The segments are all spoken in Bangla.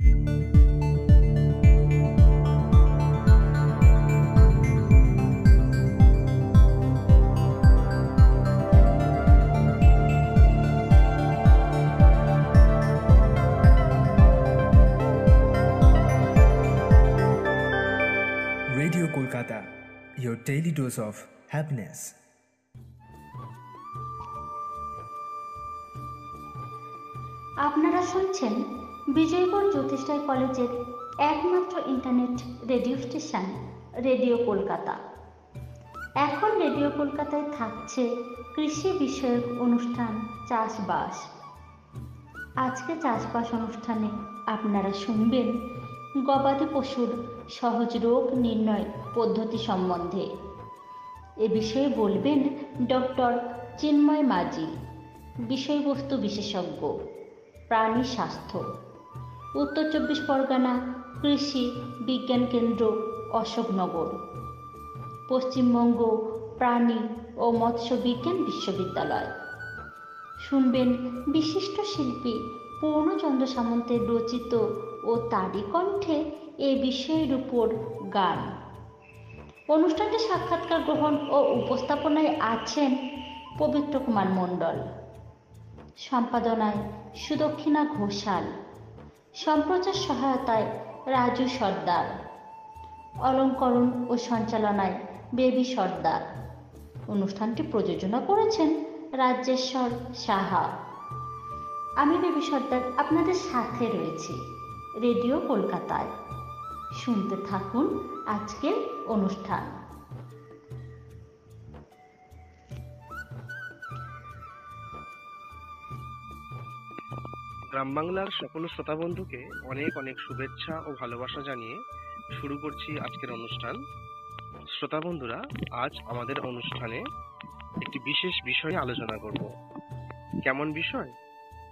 Radio Kolkata, your daily dose of happiness. আপনারা শুনছেন বিজয়গড় জ্যোতিষরায় কলেজের একমাত্র internet radio station radio Kolkata. এখন রেডিও কলকাতায় থাকছে কৃষি বিষয়ক অনুষ্ঠান চাষবাস। আজকে চাষবাস অনুষ্ঠানে আপনারা শুনবেন গবাদি পশুর সহজ রোগ নির্ণয় পদ্ধতি সম্বন্ধে। এ বিষয়ে বলবেন ডক্টর চিন্ময় মাঝি, বিষয়বস্তু বিশেষজ্ঞ, প্রাণী স্বাস্থ্য, উত্তর 24 পরগনা কৃষি বিজ্ঞান কেন্দ্র, অশোকনগর, পশ্চিমবঙ্গ প্রাণী ও মৎস্য বিজ্ঞান বিশ্ববিদ্যালয়। শুনবেন বিশিষ্ট শিল্পী পূর্ণচন্দ্র সামন্তের রচিত ও তারই কণ্ঠে এ বিষয়ের উপর গান। অনুষ্ঠানটি সাক্ষাৎকার গ্রহণ ও উপস্থাপনায় আছেন পবিত্র কুমার মণ্ডল, সম্পাদনায় সুদক্ষিণা ঘোষাল, সম্প্রচার সহায়তায় রাজু সর্দার, অলঙ্করণ ও সঞ্চালনায় বেবি সর্দার। অনুষ্ঠানটি প্রযোজনা করেছেন রাজেশ্বর সাহা। আমি বেবি সর্দার আপনাদের সাথে রয়েছি রেডিও কলকাতায়। শুনতে থাকুন আজকের অনুষ্ঠান। গ্রাম বাংলার সকল শ্রোতা বন্ধুকে অনেক অনেক শুভেচ্ছা ও ভালোবাসা জানিয়ে শুরু করছি আজকের অনুষ্ঠান। শ্রোতা বন্ধুরা, আজ আমাদের অনুষ্ঠানে একটি বিশেষ বিষয়ে আলোচনা করব। কেমন বিষয়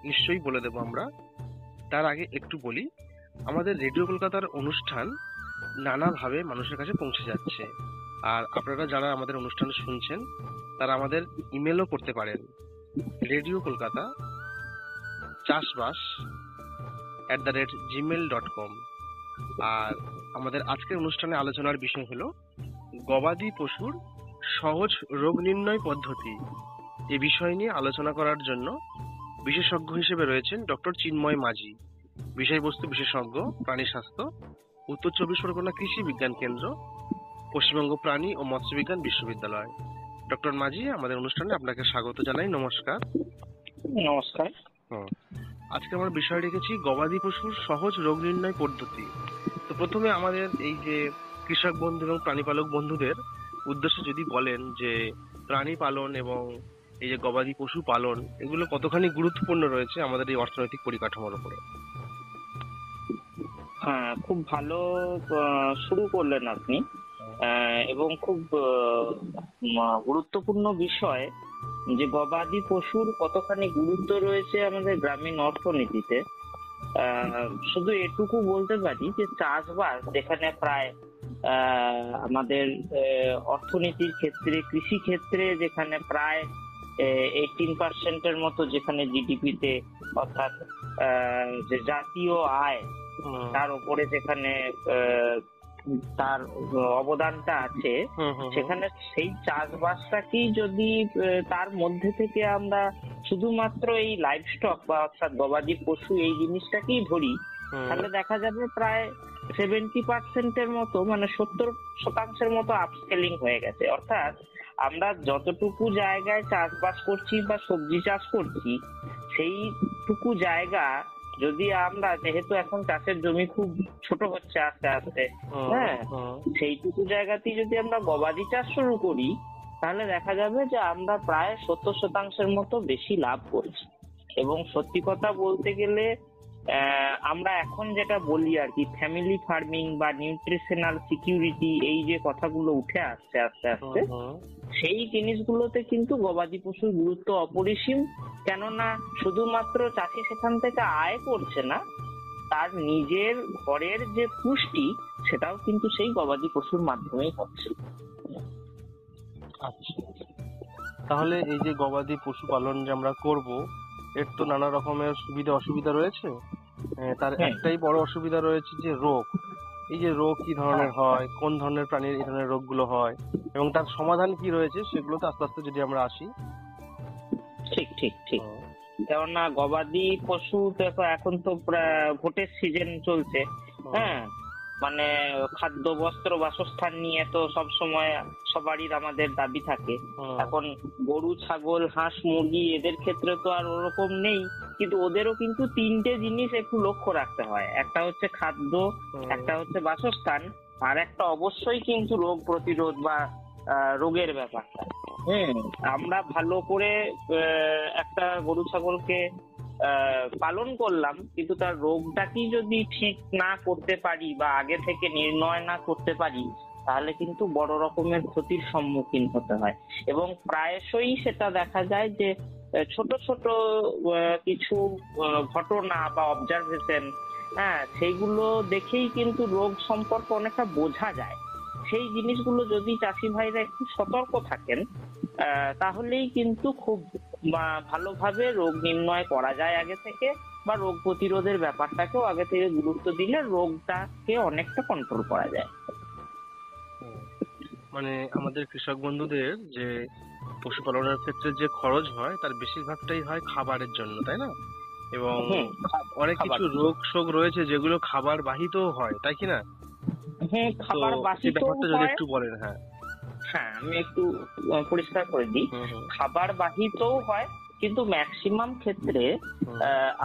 নিশ্চয়ই বলে দেব আমরা। তার আগে একটু বলি, আমাদের রেডিও কলকাতার অনুষ্ঠান নানাভাবে মানুষের কাছে পৌঁছে যাচ্ছে। আর আপনারা যারা আমাদের অনুষ্ঠান শুনছেন তারা আমাদের ইমেলও করতে পারেন, রেডিও কলকাতা চাষবাস @gmail.com। আর আমাদের আজকের অনুষ্ঠানে আলোচনার বিষয় হলো গবাদি পশুর সহজ রোগ নির্ণয় পদ্ধতি। এই বিষয় নিয়ে আলোচনা করার জন্য বিশেষজ্ঞ হিসেবে রয়েছেন ডক্টর চিন্ময় মাঝি, বিষয়বস্তু বিশেষজ্ঞ, প্রাণী স্বাস্থ্য, উত্তর 24 পরগনা কৃষি বিজ্ঞান কেন্দ্র, পশ্চিমবঙ্গ প্রাণী ও মৎস্য বিজ্ঞান বিশ্ববিদ্যালয়। ডক্টর মাঝি, আমাদের অনুষ্ঠানে আপনাকে স্বাগত জানাই। নমস্কার। নমস্কার। আজকে আমরা বিষয় রেখেছি গবাদি পশুর সহজ রোগ নির্ণয় পদ্ধতি। তো প্রথমে আমাদের এই যে কৃষক বন্ধু এবং প্রাণী পালক বন্ধুদের উদ্দেশ্যে যদি বলেন যে প্রাণী পালন এবং এই যে গবাদি পশু পালন, এগুলো কতখানি গুরুত্বপূর্ণ রয়েছে আমাদের এই অর্থনৈতিক পরিকাঠামোর উপরে। হ্যাঁ, খুব ভালো শুরু করলেন আপনি, এবং খুব গুরুত্বপূর্ণ বিষয় যে গবাদি পশুর কতখানি গুরুত্ব রয়েছে আমাদের গ্রামীণ অর্থনীতিতে। শুধু এটুকু বলতে পারি যে চাষবাস যেখানে প্রায় আমাদের অর্থনীতির ক্ষেত্রে, কৃষি ক্ষেত্রে যেখানে প্রায় 18% মতো, যেখানে জিডিপিতে অর্থাৎ যে জাতীয় আয় তার উপরে যেখানে তার অবদানটা আছে, সেখানে সেই চাষবাসটাকেই যদি তার মধ্যে থেকে আমরা শুধুমাত্র এই লাইভ স্টক বা অর্থাৎ গবাদি পশু এই জিনিসটাকেই ধরি, তাহলে দেখা যাবে প্রায় 70% মতো, মানে 70% মতো আপস্কেলিং হয়ে গেছে। অর্থাৎ আমরা যতটুকু জায়গায় চাষবাস করছি বা সবজি চাষ করছি, সেইটুকু জায়গা যদি আমরা, যেহেতু এখন চাষের জমি খুব ছোট হচ্ছে আস্তে আস্তে, হ্যাঁ, সেইটুকু জায়গাতেই যদি আমরা গবাদি চাষ শুরু করি, তাহলে দেখা যাবে যে আমরা প্রায় 70% মতো বেশি লাভ করছি। এবং সত্যি কথা বলতে গেলে আমরা এখন যেটা বলি আর কি, ফ্যামিলি ফার্মিং বা নিউট্রিশনাল সিকিউরিটি, এই যে কথাগুলো উঠে আসছে আস্তে আস্তে, সেই জিনিসগুলোতে কিন্তু গবাদি পশুর গুরুত্ব অপরিসীম। কেননা শুধুমাত্র চাষি সেখান থেকে আয় করছে না, তার নিজের ঘরের যে পুষ্টি, সেটাও কিন্তু সেই গবাদি পশুর মাধ্যমেই হচ্ছে। আচ্ছা, তাহলে এই যে গবাদি পশু পালন যে আমরা করব, এর তো নানা রকমের সুবিধা অসুবিধা রয়েছে। তার হুম। একটাই বড় অসুবিধা রয়েছে যে রোগ। এই যে রোগ কি ধরনের হয়, কোন ধরনের প্রাণীর এই ধরনের রোগগুলো হয় এবং তার সমাধান কি রয়েছে, সেগুলো তো আস্তে আস্তে যদি আমরা আসি। ঠিক ঠিক ঠিক। কেননা গবাদি পশু দেখো এখন তো ভোটের সিজন চলছে, হ্যাঁ, মানে খাদ্য বস্ত্র বাসস্থান নিয়ে তো সব সময় সবারই আমাদের দাবি থাকে। এখন গরু ছাগল হাঁস মুরগি এদের ক্ষেত্রে তো আর ওরকম নেই, কিন্তু ওদেরও কিন্তু তিনটে জিনিস একটু লক্ষ্য রাখতে হয়। একটা হচ্ছে খাদ্য, একটা হচ্ছে বাসস্থান, আর একটা অবশ্যই কিন্তু রোগ প্রতিরোধ বা রোগের ব্যাপারটা। আমরা ভালো করে একটা গরু ছাগলকে পালন করলাম, কিন্তু তার রোগটাকেই যদি ঠিক না করতে পারি বা আগে থেকে নির্ণয় না করতে পারি, তাহলে কিন্তু বড় রকমের ক্ষতির সম্মুখীন হতে হয়। এবং প্রায়শই সেটা দেখা যায় যে ছোট ছোট কিছু ঘটনা বা অবজারভেশন, হ্যাঁ, সেইগুলো দেখেই কিন্তু রোগ সম্পর্কে অনেকটা বোঝা যায়। সেই জিনিসগুলো যদি চাষি ভাইরা একটু সতর্ক থাকেন, তাহলেই কিন্তু খুব ভালোভাবে রোগ নির্ণয় করা যায় আগে থেকে, বা রোগ প্রতিরোধের ব্যাপারটাকেও আগে থেকে গুরুত্ব দিলে রোগটাকে অনেকটা কন্ট্রোল করা যায়। মানে আমাদের কৃষক বন্ধুদের যে পশুপালনের ক্ষেত্রে যে খরচ হয় তার বেশিরভাগটাই হয় খাবারের জন্য, তাই না? এবং অনেক কিছু রোগ শোক রয়েছে যেগুলো খাবার বাহিত হয়, তাই কি না? হ্যাঁ, খাবার বাহিত ব্যাপারটা যদি একটু বলেন। হ্যাঁ, আমি একটু পরিষ্কার করে দিই। খাবার বাহিতও হয়, কিন্তু ম্যাক্সিমাম ক্ষেত্রে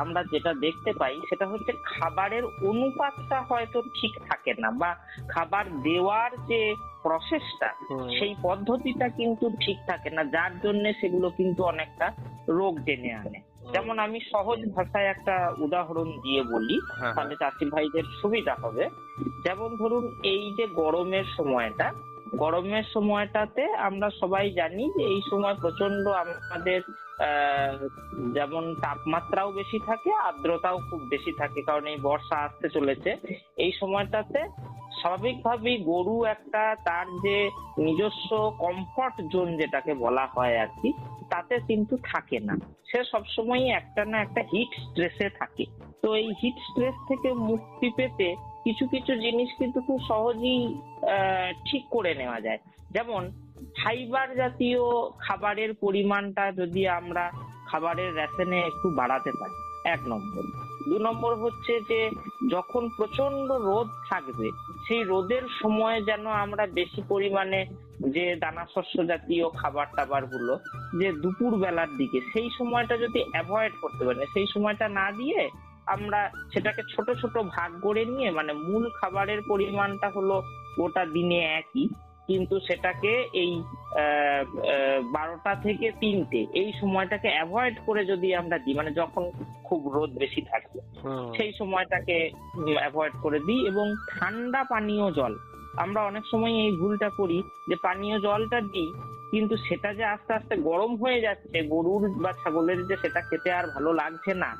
আমরা যেটা দেখতে পাই সেটা হচ্ছে খাবারের অনুপাতটা হয়তো ঠিক থাকে না, বা খাবার দেওয়ার যে প্রসেসটা সেই পদ্ধতিটা কিন্তু ঠিক থাকে না, যার জন্য সেগুলো কিন্তু অনেকটা রোগ টেনে আনে। যেমন আমি সহজ ভাষায় একটা উদাহরণ দিয়ে বলি, তাহলে চাষি ভাইদের সুবিধা হবে। যেমন ধরুন, এই যে গরমের সময়টাতে আমরা সবাই জানি যে এই সময় প্রচন্ড আমাদের যেমন তাপমাত্রাও বেশি থাকে, আর্দ্রতাও খুব বেশি থাকে, কারণ এই বর্ষা আসতে চলেছে। এই সময়টাতে স্বাভাবিকভাবেই গরু একটা তার যে নিজস্ব কমফর্ট জোন যেটাকে বলা হয় আর কি, তাতে কিন্তু থাকে না। সে সবসময় একটা না একটা হিট স্ট্রেসে থাকে। তো এই হিট স্ট্রেস থেকে মুক্তি পেতে কিছু কিছু জিনিস কিন্তু খুব সহজেই ঠিক করে নেওয়া যায়। যেমন ফাইবার জাতীয় খাবারের পরিমাণটা যদি আমরা খাবারের রেশনে একটু বাড়াতে পারি, 1 নম্বর। 2 নম্বর হচ্ছে যে যখন প্রচন্ড রোদ থাকবে, সেই রোদের সময় যেন আমরা বেশি পরিমাণে যে দানা শস্য জাতীয় খাবার টাবার গুলো যে দুপুর বেলার দিকে, সেই সময়টা যদি অ্যাভয়েড করতে পারি, সেই সময়টা না দিয়ে আমরা সেটাকে ছোট ছোট ভাগ করে নিয়ে, মানে মূল খাবারের পরিমাণটা হলো গোটা দিনে একই, কিন্তু সেটাকে এই 12টা থেকে 3টে এই সময়টাকে অ্যাভয়েড করে যদি আমরা দিই, মানে যখন খুব রোদ বেশি থাকবে সেই সময়টাকে অ্যাভয়েড করে দিই। এবং ঠান্ডা পানীয় জল, আমরা অনেক সময় এই ভুলটা করি যে পানীয় জলটা দিই, কিন্তু সেটা যে আস্তে আস্তে গরম হয়ে যাচ্ছে, গরুর বা ছাগলের যে সেটা খেতে আর ভালো লাগছে না,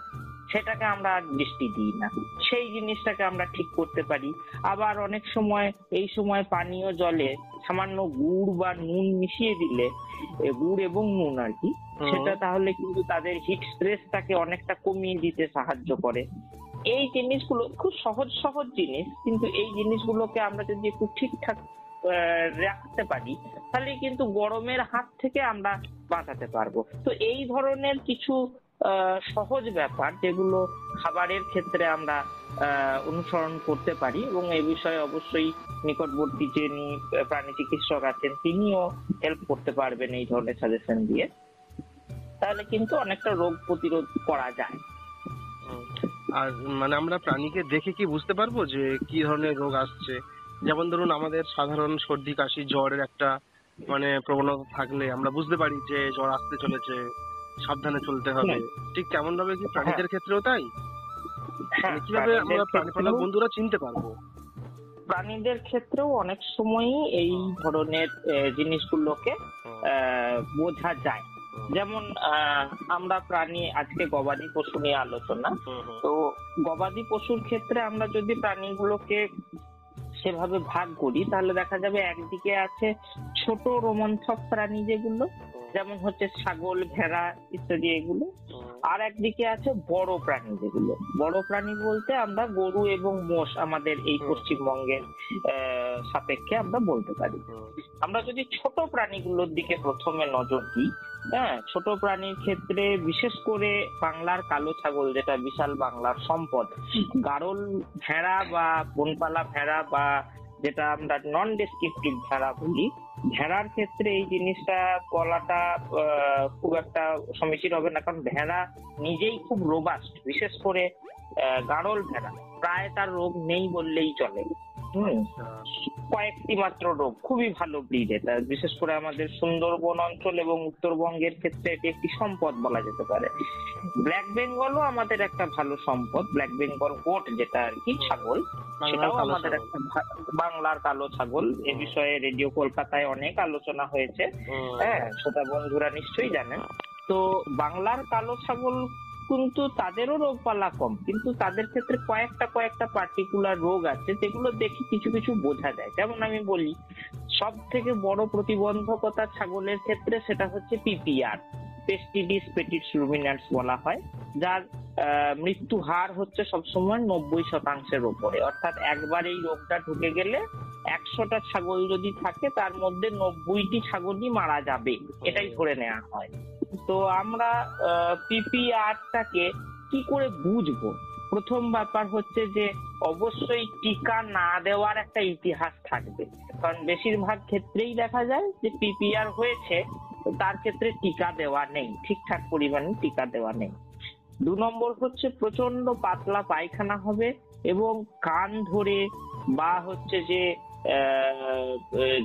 সেটাকে আমরা আর দৃষ্টি দিই না। সেই জিনিসটাকে আমরা ঠিক করতে পারি। আবার অনেক সময় এই সময় পানীয় জলে সামান্য গুড় বা নুন মিশিয়ে দিলে, গুড় এবং নুন আর কি, সেটা তাহলে কিন্তু তাদের হিট স্ট্রেসটাকে অনেকটা কমিয়ে দিতে সাহায্য করে। এই জিনিসগুলো খুব সহজ সহজ জিনিস, কিন্তু এই জিনিসগুলোকে আমরা যদি একটু ঠিকঠাক রাখতে পারি, তাহলে কিন্তু গরমের হাত থেকে আমরা বাঁচাতে পারবো। তো এই ধরনের কিছু সহজ ব্যাপার যেগুলো খাবারের ক্ষেত্রে আমরা অনুসরণ করতে পারি, এবং এই বিষয়ে অবশ্যই নিকটবর্তী যিনি প্রাণী চিকিৎসক আছেন তিনিও হেল্প করতে পারবেন এই ধরনের সাজেশন দিয়ে। তাহলে কিন্তু অনেকটা রোগ প্রতিরোধ করা যায়। আর মানে আমরা প্রাণীকে দেখে কি বুঝতে পারবো যে কি ধরনের রোগ আসছে? যেমন ধরুন, আমাদের সাধারণ সর্দি কাশি জ্বরের একটা মানে প্রবণতা থাকলে আমরা বুঝতে পারি যে জ্বর আসতে চলেছে, সাবধানে চলতে হবে। ঠিক তেমন ভাবে কি প্রাণীদের ক্ষেত্রেও তাই? কিভাবে আমরা প্রাণীপালক বন্ধুরা চিনতে পারবো? প্রাণীদের ক্ষেত্রেও অনেক সময়ই এই ধরনের জিনিসগুলোকে বোঝা যায়। যেমন আমরা প্রাণী, আজকে গবাদি পশু নিয়ে আলোচনা, তো গবাদি পশুর ক্ষেত্রে আমরা যদি প্রাণীগুলোকে সেভাবে ভাগ করি, তাহলে দেখা যাবে একদিকে আছে ছোট রোমন্থক প্রাণী যেগুলো, যেমন হচ্ছে ছাগল, ভেড়া ইত্যাদি এগুলো। আর একদিকে আছে বড় প্রাণী, যেগুলো বড় প্রাণী বলতে আমরা গরু এবং মোষ আমাদের এই পশ্চিমবঙ্গের সাপেক্ষে আমরা বলতে পারি। আমরা যদি ছোট প্রাণীগুলোর দিকে প্রথমে নজর দিই, হ্যাঁ, ছোট প্রাণীর ক্ষেত্রে বিশেষ করে বাংলার কালো ছাগল, যেটা বিশাল বাংলার সম্পদ, গাড়ল ভেড়া বা বনপালা ভেড়া বা যেটা আমরা নন ডেসক্রিপটিভ ভেড়া বলি, ভেড়ার ক্ষেত্রে এই জিনিসটা বলাটা খুব একটা সমীচীন হবে না, কারণ ভেড়া নিজেই খুব রোবাস্ট। বিশেষ করে গাড়ল ভেড়া প্রায় তার রোগ নেই বললেই চলে। কয়েকটি মাত্র রোগ, খুবই ভালো ব্রিড এটা। বিশেষ করে আমাদের সুন্দরবন অঞ্চল এবং উত্তরবঙ্গের ক্ষেত্রে এটি একটি সম্পদ বলা যেতে পারে। ব্ল্যাক বেঙ্গলও আমাদের একটা ভালো সম্পদ, ব্ল্যাক বেঙ্গল গোট যেটা আর কি ছাগল, সেটাও আমাদের একটা বাংলার কালো ছাগল। এ বিষয়ে রেডিও কলকাতায় অনেক আলোচনা হয়েছে, হ্যাঁ, শ্রোতা বন্ধুরা নিশ্চয়ই জানেন। তো বাংলার কালো ছাগল কিন্তু তাদেরও রোগ পালা কম, কিন্তু তাদের ক্ষেত্রে কয়েকটা পার্টিকুলার রোগ আছে যেগুলো দেখে কিছু কিছু বোঝা যায়। যেমন আমি বলি, সব থেকে বড় প্রতিবন্ধকতা ছাগলের ক্ষেত্রে সেটা হচ্ছে পিপিআর, পেস্টিডিস পেটিস রুমিন্যান্টস বলা হয়, যার মৃত্যু হার হচ্ছে সবসময় 90% ওপরে। অর্থাৎ একবার এই রোগটা ঢুকে গেলে 100টা ছাগল যদি থাকে তার মধ্যে 90টি ছাগলই মারা যাবে, এটাই ধরে নেওয়া হয়। তো আমরা পিপিআরটাকে কি করে বুঝবো? প্রথম ব্যাপার হচ্ছে যে অবশ্যই টিকা না দেওয়ার একটা ইতিহাস থাকবে, কারণ বেশিরভাগ ক্ষেত্রেই দেখা যায় যে পিপিআর হয়েছে, তার ক্ষেত্রে টিকা দেওয়া নেই, ঠিকঠাক পরিমাণে টিকা দেওয়া নেই। 2 নম্বর হচ্ছে প্রচন্ড পাতলা পায়খানা হবে এবং কান ধরে বা হচ্ছে যে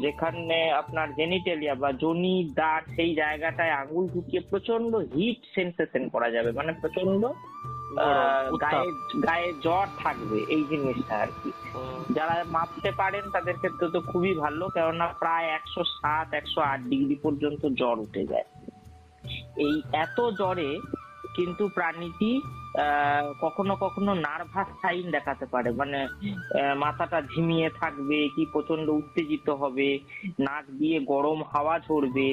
যেখানে আপনার জেনিটেলিয়া বা যোনি দাঁত, সেই জায়গাটায় আঙুল ঢুকিয়ে প্রচন্ড হিট সেন্সেশন করা যাবে, মানে প্রচন্ড গায়ে জ্বর থাকবে, এই জিনিসটা আর কি। যারা মাপতে পারেন তাদের ক্ষেত্রে তো খুবই ভালো, কেননা প্রায় 107-108 ডিগ্রি পর্যন্ত জ্বর উঠে যায়। এই এত জ্বরে কিন্তু প্রাণীটি কখনো কখনো নার্ভাস সাইন দেখাতে পারে, মানে মাথাটা ঝিমিয়ে থাকবে, কি প্রচন্ড উত্তেজিত হবে, নাক দিয়ে গরম হাওয়া ঝরবে,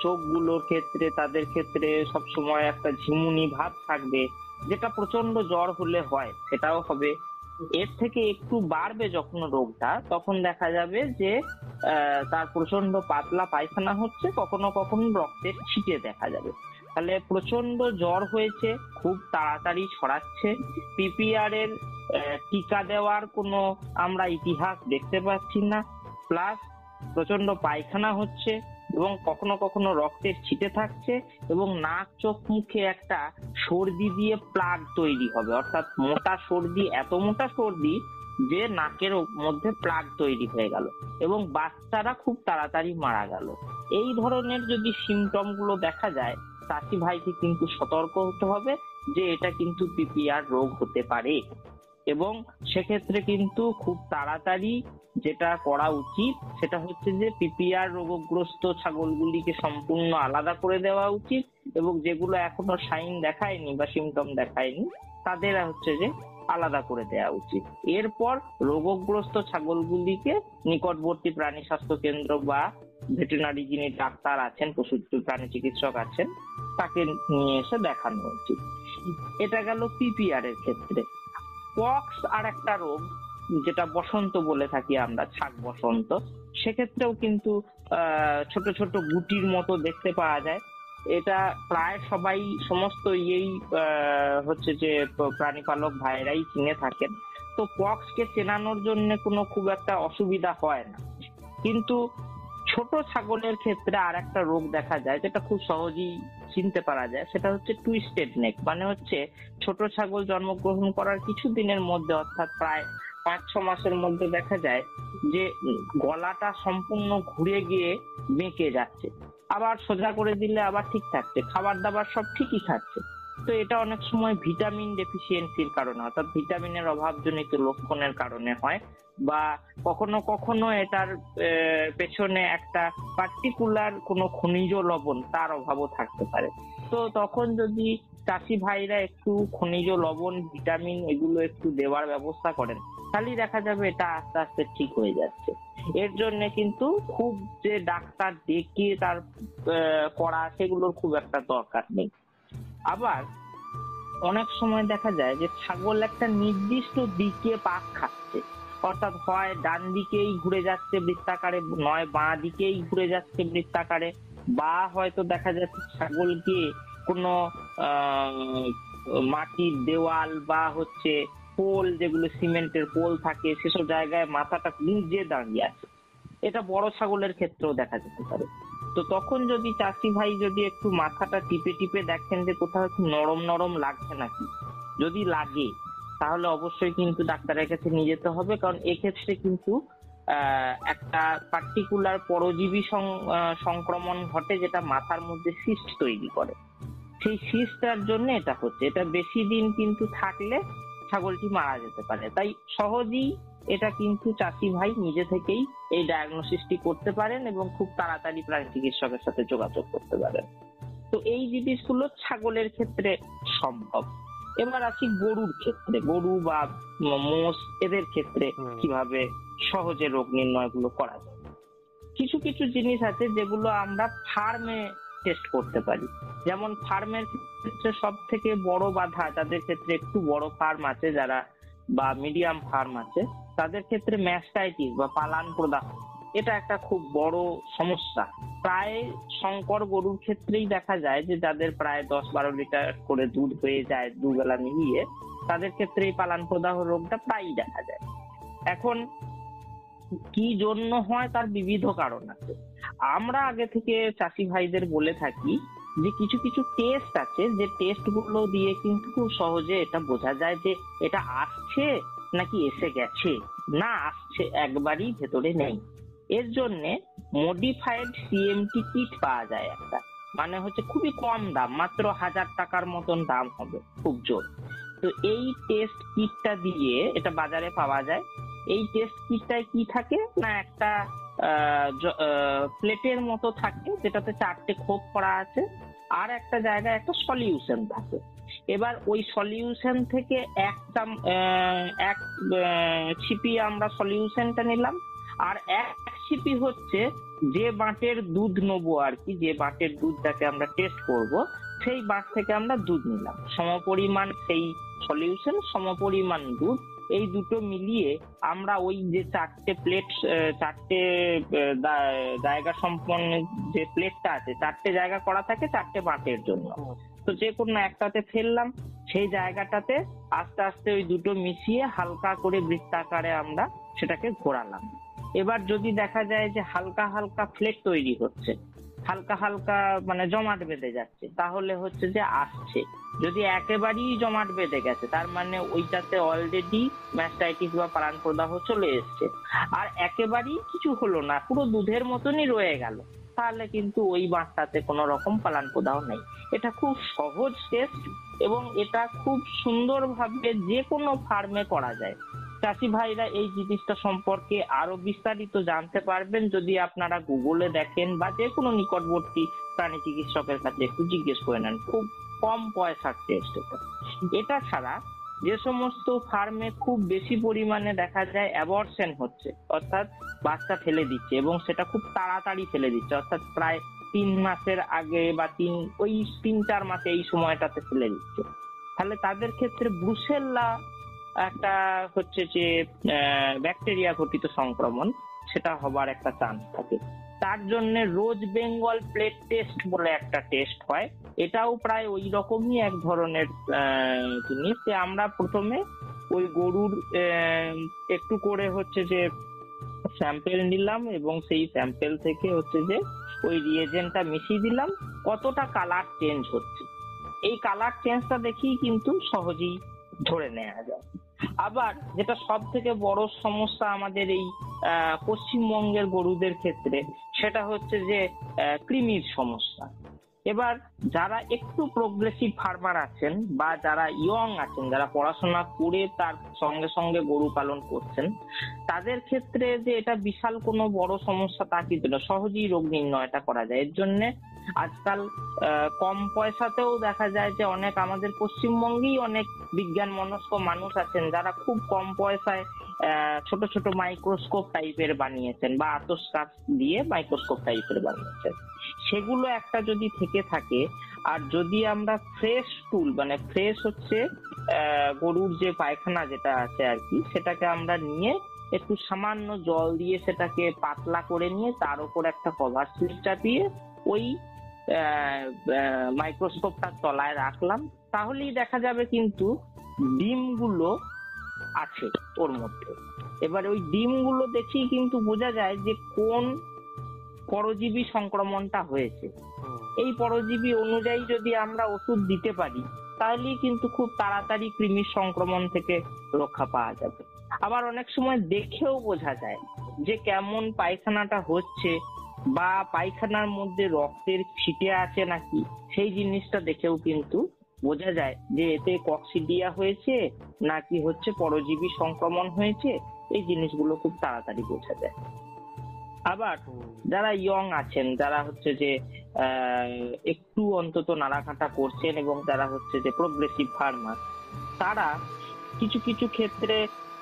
চোখগুলোর ক্ষেত্রে তাদের ক্ষেত্রে সবসময় একটা ঝিমুনি ভাব থাকবে, যেটা প্রচন্ড জ্বর হলে হয়, সেটাও হবে। এর থেকে একটু বাড়বে যখন রোগটা, তখন দেখা যাবে যে তার প্রচন্ড পাতলা পায়খানা হচ্ছে, কখনো কখনো রক্তের ছিটে দেখা যাবে। তাহলে প্রচন্ড জ্বর হয়েছে, খুব তাড়াতাড়ি ছড়াচ্ছে, পিপিআর এর টিকা দেওয়ার কোনো আমরা ইতিহাস দেখতে পাচ্ছি না, প্লাস প্রচন্ড পায়খানা হচ্ছে এবং কখনো কখনো রক্তের ছিটে থাকছে, এবং নাক চোখ মুখে একটা সর্দি দিয়ে প্লাগ তৈরি হবে, অর্থাৎ মোটা সর্দি, এত মোটা সর্দি যে নাকের মধ্যে প্লাগ তৈরি হয়ে গেল এবং বাচ্চারা খুব তাড়াতাড়ি মারা গেল। এই ধরনের যদি সিমটম গুলো দেখা যায়, চাষি ভাইকে কিন্তু সতর্ক হতে হবে যে এটা কিন্তু পিপিআর রোগ হতে পারে, এবং সেক্ষেত্রে কিন্তু খুব তাড়াতাড়ি যেটা করা উচিত সেটা হচ্ছে যে পিপিআর রোগগ্রস্ত ছাগলগুলিকে সম্পূর্ণ আলাদা করে দেওয়া উচিত, এবং যেগুলো এখনো সাইন দেখায়নি বা সিমটম দেখায়নি তাদের হচ্ছে যে আলাদা করে দেওয়া উচিত। এরপর রোগগ্রস্ত ছাগলগুলিকে নিকটবর্তী প্রাণী স্বাস্থ্য কেন্দ্র বা ভেটেরিনারি যিনি ডাক্তার আছেন, পশু প্রাণী চিকিৎসক আছেন, তাকে নিয়ে এসে দেখানো উচিত। এটা গেল পিপিআর এর ক্ষেত্রে। পক্স আর একটা রোগ যেটা বসন্ত বলে থাকি আমরা, ছাগ বসন্ত, সেক্ষেত্রেও কিন্তু ছোট ছোট গুটির মতো দেখতে পাওয়া যায়। এটা প্রায় সবাই, সমস্ত হচ্ছে যে প্রাণীপালক ভাইরাই চিনে থাকেন। তো পক্স কে চেনানোর জন্য কোনো খুব একটা অসুবিধা হয় না, কিন্তু ছোট ছাগলের ক্ষেত্রে আর একটা রোগ দেখা যায় যেটা খুব সহজেই চিনতে পারা যায়, সেটা হচ্ছে টুইস্টেড নেক। মানে হচ্ছে ছোট ছাগল জন্মগ্রহণ করার কিছু দিনের মধ্যে, অর্থাৎ প্রায় 5-6 মাসের মধ্যে দেখা যায় যে গলাটা সম্পূর্ণ ঘুরে গিয়ে বেঁকে যাচ্ছে, আবার সোজা করে দিলে আবার ঠিক থাকছে, খাবার দাবার সব ঠিকই খাচ্ছে। তো এটা অনেক সময় ভিটামিন ডেফিসিয়েন্সির কারণে, অর্থাৎ ভিটামিনের অভাবজনিত লক্ষণের কারণে হয়, বা কখনো কখনো এটার পেছনে একটা পার্টিকুলার কোনো খনিজ লবণ তার অভাবও থাকতে পারে। তো তখন যদি চাষি ভাইরা একটু খনিজ লবণ, ভিটামিন এগুলো একটু দেওয়ার ব্যবস্থা করেন, তাহলেই দেখা যাবে এটা আস্তে আস্তে ঠিক হয়ে যাচ্ছে। এর জন্য কিন্তু খুব যে ডাক্তার ডেকে তার করা সেগুলোর খুব একটা দরকার নেই। আবার অনেক সময় দেখা যায় যে ছাগল একটা নির্দিষ্ট দিকে পাক খাচ্ছে, অর্থাৎ হয় ডান দিকেই ঘুরে যাচ্ছে বৃত্তাকারে, নয় বাঁ দিকেই ঘুরে যাচ্ছে বৃত্তাকারে, বা হয়তো দেখা যাচ্ছে ছাগলকে কোনো মাটির দেওয়াল বা হচ্ছে পোল, যেগুলো সিমেন্টের পোল থাকে, সেসব জায়গায় মাথাটা নিচে দাঁড়িয়ে আছে। এটা বড় ছাগলের ক্ষেত্রেও দেখা যেতে পারে। তো তখন যদি চাষি ভাই যদি একটু মাথাটা টিপে টিপে দেখেন যে কোথাও একটু নরম নরম লাগছে নাকি, যদি লাগে তাহলে অবশ্যই কিন্তু ডাক্তারের কাছে নিয়ে যেতে হবে, কারণ এক্ষেত্রে কিন্তু একটা পার্টিকুলার পরজীবী সংক্রমণ ঘটে, যেটা মাথার মধ্যে সিস্ট তৈরি করে। সেই সিস্টটার জন্য এটা হচ্ছে, এটা বেশি দিন কিন্তু থাকলে ছাগলটি মারা যেতে পারে। তাই সহজেই এটা কিন্তু চাষি ভাই নিজে থেকেই এই ডায়াগনোসিসটি করতে পারেন এবং খুব তাড়াতাড়ি প্রাণী চিকিৎসকের সাথে যোগাযোগ করতে পারেন। তো এই জিনিসগুলো ছাগলের ক্ষেত্রে সম্ভব। এবার আসি গরুর ক্ষেত্রে, গরু বা মোষ এদের ক্ষেত্রে কিভাবে সহজে রোগ নির্ণয় গুলো করা যায়। কিছু কিছু জিনিস আছে যেগুলো আমরা ফার্মে টেস্ট করতে পারি। যেমন ফার্মের ক্ষেত্রে সব থেকে বড় বাধা, যাদের ক্ষেত্রে একটু বড় ফার্ম আছে, যারা বা মিডিয়াম ফার্ম আছে, তাদের ক্ষেত্রে ম্যাস্টাইটিস বা পালান প্রদাহ, এটা একটা খুব বড় সমস্যা। প্রায় শঙ্কর গরুর ক্ষেত্রেই দেখা যায় যে যাদের প্রায় 10-12 লিটার করে দুধ হয়ে যায় দুবেলা মিলিয়ে, তাদের ক্ষেত্রে এই পালান প্রদাহ রোগটা প্রায়ই দেখা যায়। এখন কি জন্য হয় তার বিবিধ কারণ আছে। আমরা আগে থেকে চাষি ভাইদের বলে থাকি যে কিছু কিছু টেস্ট আছে, যে টেস্ট গুলো দিয়ে কিন্তু খুব সহজে এটা বোঝা যায় যে এটা আসছে নাকি এসে গেছে, না আসছে একবারই ভেতরে নেই। এর জন্য মডিফাইড সিএমটি কিট পাওয়া যায় একটা, মানে হচ্ছে খুবই কম দাম, মাত্র 1000 টাকার মতন দাম হবে, খুব জোর। তো এই টেস্ট কিটটা দিয়ে, এটা বাজারে পাওয়া যায়, এই টেস্ট কিটটায় কি থাকে না, একটা প্লেটের মতো থাকে যেটাতে 4টে খোপ করা আছে, আর একটা জায়গায় একটা সলিউশন থাকে। এবার ওই সলিউশন থেকে এক ছিপি আমরা সলিউশনটা নিলাম, আর এক ছিপি হচ্ছে যে বাটের দুধ নেবো আর কি, যে বাটের দুধটাকে আমরা টেস্ট করব, সেই বাট থেকে আমরা দুধ নিলাম, সমপরিমাণ সেই সলিউশন, সমপরিমাণ দুধ, এই দুটো মিলিয়ে আমরা ওই যে 4টে প্লেট, 4টে জায়গা সম্পন্ন যে প্লেটটা আছে, 4টে জায়গা করা থাকে 4টে বাটের জন্য, তো যে কোনো একটাতে ফেললাম, সেই জায়গাটাতে আস্তে আস্তে ওই দুটো মিশিয়ে হালকা করে বৃত্তাকারে আমরা সেটাকে ঘোরালাম। এবার যদি দেখা যায় যে হালকা হালকা ফ্লেক তৈরি হচ্ছে, হালকা হালকা মানে জমাট বেঁধে যাচ্ছে, তাহলে হচ্ছে যে আসছে। যদি একেবারেই জমাট বেঁধে গেছে, তার মানে ওইটাতে অলরেডি ম্যাস্টাইটিস বা পালান প্রদাহ চলে এসছে। আর একেবারেই কিছু হলো না, পুরো দুধের মতনই রয়ে গেল, তাহলে কিন্তু ওই বাঁটটাতে কোনো রকম পালান প্রদাহ নেই। এটা খুব সহজ টেস্ট এবং এটা খুব সুন্দরভাবে যে কোনো ফার্মে করা যায়। চাষি ভাইরা এই জিনিসটা সম্পর্কে আরো বিস্তারিত জানতে পারবেন যদি আপনারা গুগলে দেখেন বা যে কোনো নিকটবর্তী প্রাণী চিকিৎসকের কাছে একটু জিজ্ঞেস করে নেন। খুব কম পয়সার টেস্ট এটা। এটা ছাড়া যে সমস্ত ফার্মে খুব বেশি পরিমাণে দেখা যায় অ্যাবর্শন হচ্ছে, অর্থাৎ বাচ্চা ফেলে দিচ্ছে এবং সেটা খুব তাড়াতাড়ি ফেলে দিচ্ছে, অর্থাৎ প্রায় 3 মাসের আগে বা 3-4 মাসে এই সময়টাতে ফেলে দিচ্ছে, তাহলে তাদের ক্ষেত্রে ব্রুসেল্লা একটা হচ্ছে যে ব্যাকটেরিয়া ঘটিত সংক্রমণ, সেটা হবার একটা চান্স থাকে। তার জন্য রোজ বেঙ্গল প্লেট টেস্ট বলে একটা টেস্ট হয়, এটাও প্রায় ওই রকমই এক ধরনের জিনিস, যে আমরা প্রথমে ওই গরুর একটু করে হচ্ছে যে স্যাম্পেল নিলাম এবং সেই স্যাম্পেল থেকে হচ্ছে যে ওই রিয়েজেন্টটা মিশিয়ে দিলাম, কতটা কালার চেঞ্জ হচ্ছে, এই কালার চেঞ্জটা দেখেই কিন্তু সহজেই ধরে নেওয়া যায়। আবার যেটা সব থেকে বড় সমস্যা আমাদের এই পশ্চিমবঙ্গের গরুদের ক্ষেত্রে, সেটা হচ্ছে যে কৃমির সমস্যা। এবার যারা একটু প্রোগ্রেসিভ ফার্মার আছেন বা যারা ইয়ং আছেন, যারা পড়াশোনা করে তার সঙ্গে সঙ্গে গরু পালন করছেন, তাদের ক্ষেত্রে যে এটা বিশাল কোনো বড় সমস্যা তা কিন্তু না, সহজেই রোগ নির্ণয়টা করা যায়। এর জন্য আজকাল কম পয়সাতেও দেখা যায় যে অনেক আমাদের পশ্চিমবঙ্গেই অনেক বিজ্ঞান মনস্ক মানুষ আছেন যারা খুব কম পয়সায় ছোট ছোট মাইক্রোস্কোপ টাইপের বানিয়েছেন বা আতস কাঁচ দিয়ে মাইক্রোস্কোপ টাইপের বানিয়েছেন। সেগুলো একটা যদি থেকে থাকে, আর যদি আমরা ফ্রেশ টুল মানে ফ্রেশ হচ্ছে গরুর যে পায়খানা যেটা আছে আর কি, সেটাকে আমরা নিয়ে একটু সামান্য জল দিয়ে সেটাকে পাতলা করে নিয়ে তার উপর একটা কভার স্লিপ চাপিয়ে ওই মাইক্রোস্কোপটার তলায় রাখলাম, তাহলেই দেখা যাবে কিন্তু ডিমগুলো আছে ওর মধ্যে। এবার ওই ডিমগুলো দেখেই কিন্তু বোঝা যায় যে কোন পরজীবী সংক্রমণটা হয়েছে। এই পরজীবী অনুযায়ী যদি আমরা ওষুধ দিতে পারি তাহলেই কিন্তু খুব তাড়াতাড়ি কৃমির সংক্রমণ থেকে রক্ষা পাওয়া যাবে। আবার অনেক সময় দেখেও বোঝা যায় যে কেমন পায়খানাটা হচ্ছে বা পায়খানার মধ্যে রক্তের ছিটে আছে নাকি, সেই জিনিসটা দেখেও কিন্তু বোঝা যায় যে এতে কক্সিডিয়া হয়েছে নাকি হচ্ছে পরজীবী সংক্রমণ হয়েছে। এই জিনিসগুলো খুব তাড়াতাড়ি বোঝা যায়। আবার যারা ইয়ং আছেন, যারা হচ্ছে যে একটু অন্তত নাড়াঘাটা করছেন এবং যারা হচ্ছে যে প্রোগ্রেসিভ ফার্মার, তারা কিছু কিছু ক্ষেত্রে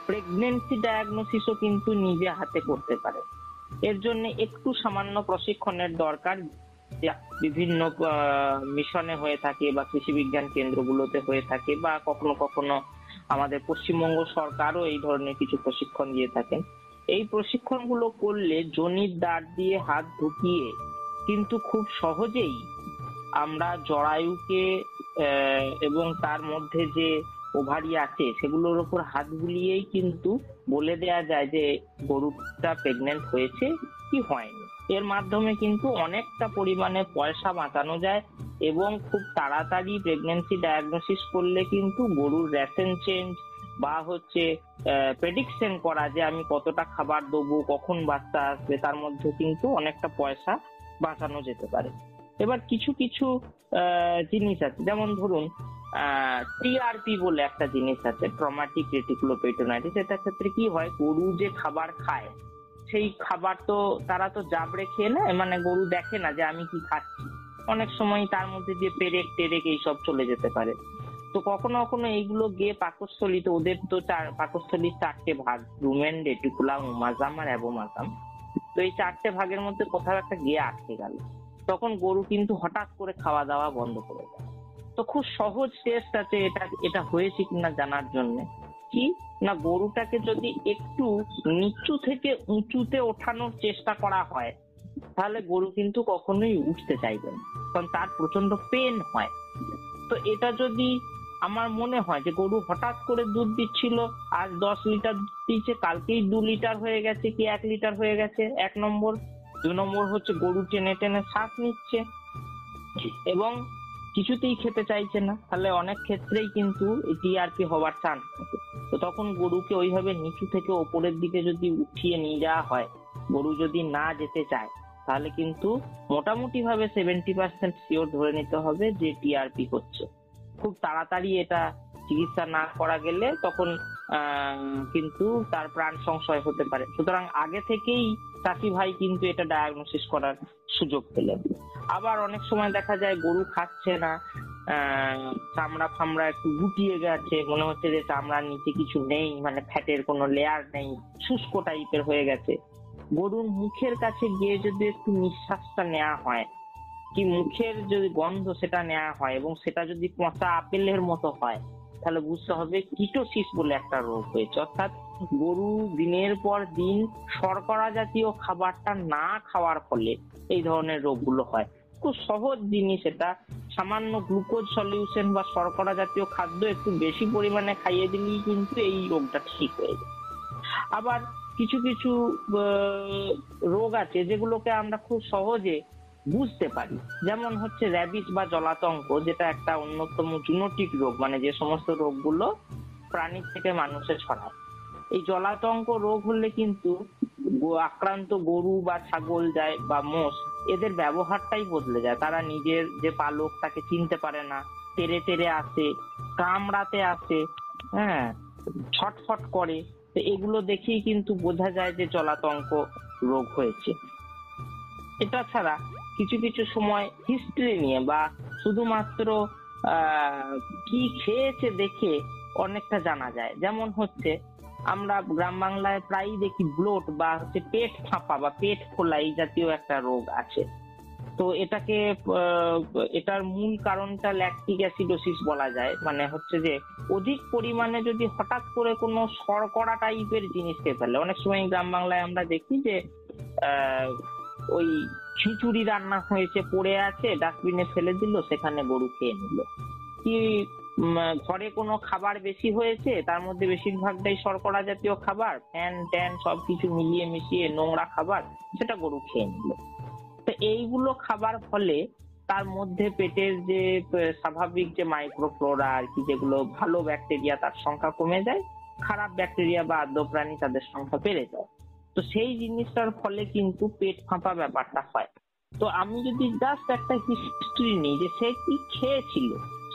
প্রেগনেন্সি ডায়াগনোসিসও কিন্তু নিজে হাতে করতে পারে। এর জন্য একটু সামান্য প্রশিক্ষণের দরকার, বিভিন্ন মিশনে হয়ে থাকে বা কৃষি বিজ্ঞান কেন্দ্রগুলোতে হয়ে থাকে বা কখনো কখনো আমাদের পশ্চিমবঙ্গ সরকারও এই ধরনের কিছু প্রশিক্ষণ দিয়ে থাকেন। এই প্রশিক্ষণগুলো করলে যোনির দ্বার দিয়ে হাত ঢুকিয়ে কিন্তু খুব সহজেই আমরা জরায়ুকে এবং তার মধ্যে যে ওভারি আছে সেগুলোর উপর হাত বুলিয়েই কিন্তু বলে দেয়া যায় যে গরুটা প্রেগনেন্ট হয়েছে কি হয়নি। এর মাধ্যমে কিন্তু অনেকটা পরিমাণে পয়সা বাঁচানো যায় এবং খুব তাড়াতাড়ি প্রেগনেন্সি ডায়াগনোসিস করলে কিন্তু গরুর রেশন চেঞ্জ বা হচ্ছে প্রেডিকশন করা যে আমি কতটা খাবার দেবো, কখন বাচ্চা আসবে, তার মধ্যে কিন্তু অনেকটা পয়সা বাঁচানো যেতে পারে। এবার কিছু কিছু জিনিস আছে, যেমন ধরুন টিআরপি বলে একটা জিনিস আছে, ট্রমাটিক রেটিকুলোপেরিটোনাইটিস। এটার ক্ষেত্রে কি হয়, গরু যে খাবার খায় সেই খাবার তো তারা তো জাবড়ে খেয়ে নেয়, মানে গরু দেখে না যে আমি কি খাচ্ছি। অনেক সময় তার মধ্যে যে পেরেক টেরেক এইসব চলে যেতে পারে। তো কখনো কখনো এইগুলো গিয়ে পাকস্থলীতে, ওদের তো পাকস্থলীর 4টে ভাগ, রুমেন, রেটিকুলাম, ওমাজাম আর অ্যাবোমাজাম। তো এই 4টে ভাগের মধ্যে কোথাও একটা গিয়ে আটকে গেল, তখন গরু কিন্তু হঠাৎ করে খাওয়া দাওয়া বন্ধ করে দেয়। তো খুব সহজ টেস্ট আছে এটা হয়েছে কিনা জানার জন্য, কি না গরুটাকে যদি একটু নিচু থেকে উঁচুতে ওঠানোর চেষ্টা করা হয় তাহলে গরু কিন্তু কখনোই উঠতে চাইবে না, কারণ তার প্রচন্ড পেন হয়। তো এটা যদি আমার মনে হয় যে গরু হঠাৎ করে দুধ দিচ্ছিল, আজ 10 লিটার দিচ্ছে, কালকেই 2 লিটার হয়ে গেছে কি 1 লিটার হয়ে গেছে, 1 নম্বর। 2 নম্বর হচ্ছে গরু টেনে টেনে শ্বাস নিচ্ছে এবং কিছুতেই খেতে চাইছে না, তাহলে অনেক ক্ষেত্রেই কিন্তু টিআরপি হওয়ার চান্স থাকে। তো তখন গরুকে ওইভাবে নিচু থেকে ওপরের দিকে যদি উঠিয়ে নিয়ে যাওয়া হয়, গরু যদি না যেতে চায় তাহলে কিন্তু মোটামুটি ভাবে 70% শিওর ধরে নিতে হবে যে টিআরপি হচ্ছে। খুব তাড়াতাড়ি এটা চিকিৎসা না করা গেলে তখন কিন্তু তার প্রাণ সংশয় হতে পারে। সুতরাং আগে থেকেই চাষি ভাই কিন্তু এটা ডায়াগনোসিস করার সুযোগ পেলেন। আবার অনেক সময় দেখা যায় গরু খাচ্ছে না, চামড়া ফামড়া একটু গুটিয়ে গেছে, মনে হচ্ছে যে চামড়ার নিচে কিছু নেই, মানে ফ্যাটের কোনো লেয়ার নেই, শুষ্ক টাইপের হয়ে গেছে। গরুর মুখের কাছে গিয়ে যদি একটু নিঃশ্বাসটা নেওয়া হয়, কি মুখের যদি গন্ধ সেটা নেওয়া হয় এবং সেটা যদি পচা আপেলের মতো হয়, তাহলে বুঝতে হবে কিটোসিস বলে একটা রোগ হয়েছে। অর্থাৎ গরু দিনের পর দিন শর্করা জাতীয় খাবারটা না খাওয়ার ফলে এই ধরনের রোগগুলো হয়। খুব সহজ জিনিস এটা, সামান্য গ্লুকোজ সলিউশন বা শর্করা জাতীয় খাদ্য একটু বেশি পরিমাণে খাইয়ে দিলেই কিন্তু এই রোগটা ঠিক হয়ে যায়। আবার কিছু কিছু রোগ আছে যেগুলোকে আমরা খুব সহজে বুঝতে পারি, যেমন হচ্ছে র্যাবিস বা জলাতঙ্ক, যেটা একটা অন্যতম জুনোটিক রোগ, মানে যে সমস্ত রোগগুলো প্রাণীর থেকে মানুষে ছড়ায়। এই জলাতঙ্ক রোগ হলে কিন্তু আক্রান্ত গরু বা ছাগল যায় বা মোষ, এদের ব্যবহারটাই বদলে যায়। তারা নিজের যে পালক তাকে চিনতে পারে না, তেরে তেরে আসে, কামড়াতে আসে, হ্যাঁ, ছটফট করে। তো এগুলো দেখেই কিন্তু বোঝা যায় যে জলাতঙ্ক রোগ হয়েছে। এটা ছাড়া কিছু কিছু সময় হিস্ট্রি নিয়ে বা শুধুমাত্র কি খেয়েছে দেখে অনেকটা জানা যায়। যেমন হচ্ছে আমরা গ্রাম বাংলায় প্রায়ই দেখি ব্লোট বা হচ্ছে পেট ফাঁপা বা পেট ফোলা এই জাতীয় একটা রোগ আছে। তো এটার মূল কারণটা ল্যাকটিক অ্যাসিডোসিস বলা যায়। মানে হচ্ছে যে অধিক পরিমাণে যদি হঠাৎ করে কোনো শর্করা টাইপের জিনিস খেয়ে ফেলে। অনেক সময় গ্রাম বাংলায় আমরা দেখি যে ওই খিচুড়ি রান্না হয়েছে, পড়ে আছে, ডাস্টবিনে ফেলে দিল, সেখানে গরু খেয়ে নিল। কি ঘরে কোনো খাবার বেশি হয়েছে, তার মধ্যে বেশিরভাগটাই শর্করা জাতীয় খাবার, ফ্যান ট্যান সবকিছু মিলিয়ে মিশিয়ে নোংরা খাবার, সেটা গরু খেয়ে নিল। তো এইগুলো খাবার ফলে তার মধ্যে পেটের যে স্বাভাবিক যে মাইক্রোফ্লোরা আর কি, যেগুলো ভালো ব্যাকটেরিয়া, তার সংখ্যা কমে যায়, খারাপ ব্যাকটেরিয়া বা আদ্য প্রাণী তাদের সংখ্যা বেড়ে যায়। তো সেই জিনিসটার ফলে কিন্তু পেট ফাঁপা ব্যাপারটা হয়। তো আমি যদি জাস্ট একটা হিস্ট্রি নিই যে সে কি খেয়েছিল,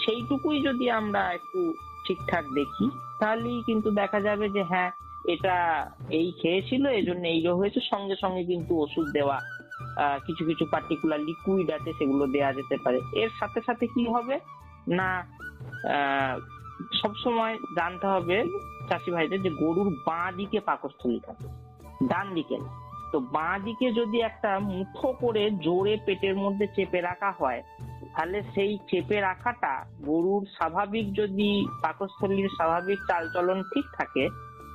সেইটুকুই যদি আমরা একটু ঠিকঠাক দেখি, তাহলেই কিন্তু দেখা যাবে যে হ্যাঁ, এটা এই খেয়েছিল, এজন্য এই রোগ হয়েছে। সঙ্গে সঙ্গে কিন্তু ওষুধ দেওয়া, কিছু কিছু পার্টিকুলার লিকুইড আছে সেগুলো দেওয়া যেতে পারে। এর সাথে সাথে কি হবে না, সবসময় জানতে হবে চাষি ভাইদের যে গরুর বাঁ দিকে পাকস্থলী থাকে, ডান দিকে না। তো বাঁ দিকে যদি একটা মুঠো করে জোরে পেটের মধ্যে চেপে রাখা হয়, তাহলে সেই চেপে রাখাটা গরুর স্বাভাবিক, যদি পাকস্থলীর স্বাভাবিক চালচলন ঠিক থাকে,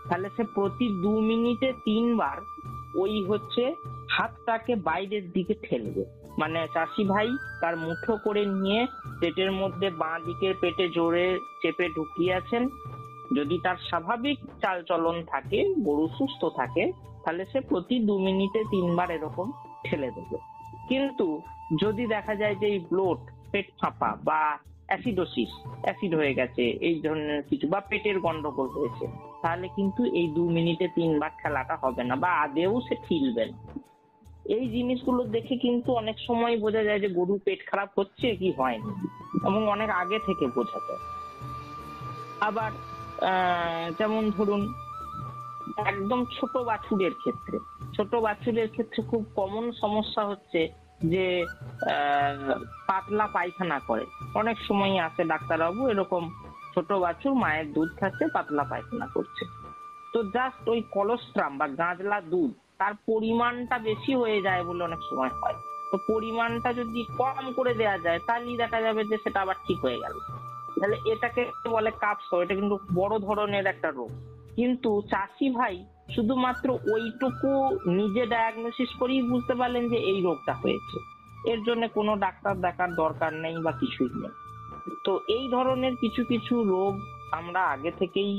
তাহলে সে প্রতি 2 মিনিটে 3 বার ওই হচ্ছে হাতটাকে বাইরের দিকে ঠেলবে। মানে চাষি ভাই তার মুঠো করে নিয়ে পেটের মধ্যে বাঁ দিকের পেটে জোরে চেপে ঢুকিয়েছেন। যদি তার স্বাভাবিক চালচলন থাকে, গরু সুস্থ থাকে, তাহলে সে প্রতি 2 মিনিটে 3 বার এরকম ঠেলে দেবে। কিন্তু যদি দেখা যায় যে এই ব্লোট, পেট ফাঁপা বা অ্যাসিডোসিস, অ্যাসিড হয়ে গেছে, এই ধরনের কিছু, বা পেটের গন্ডগোল হয়েছে, তাহলে কিন্তু এই 2 মিনিটে 3 বার খেলাটা হবে না, বা আদেও সে ঠিলবে না। এই জিনিসগুলো দেখে কিন্তু অনেক সময় বোঝা যায় যে গরু পেট খারাপ হচ্ছে কি হয়নি, এবং অনেক আগে থেকে বোঝা যায়। আবার যেমন ধরুন একদম ছোট বাছুরের ক্ষেত্রে খুব কমন সমস্যা হচ্ছে যে পাতলা পায়খানা করে। অনেক সময় আসে ডাক্তারবাবু, এরকম ছোট বাছুর মায়ের দুধ খাচ্ছে, পাতলা পায়খানা করছে। তো জাস্ট ওই কলোস্ট্রাম বা গাঁজলা দুধ, তার পরিমাণটা বেশি হয়ে যায় বলে অনেক সময় হয়। তো পরিমাণটা যদি কম করে দেওয়া যায়, তাহলেই দেখা যাবে যে সেটা আবার ঠিক হয়ে গেল। তাহলে এটাকে বলে কাপস। এটা কিন্তু বড় ধরনের একটা রোগ। কিন্তু চাষি ভাই শুধুমাত্র ওইটুকু নিজে ডায়াগনোসিস করেই বুঝতে পারলেন যে এই রোগটা হয়েছে, এর জন্য কোনো ডাক্তার দেখার দরকার নেই বা কিছুই নেই। তো এই ধরনের কিছু কিছু রোগ আমরা আগে থেকেই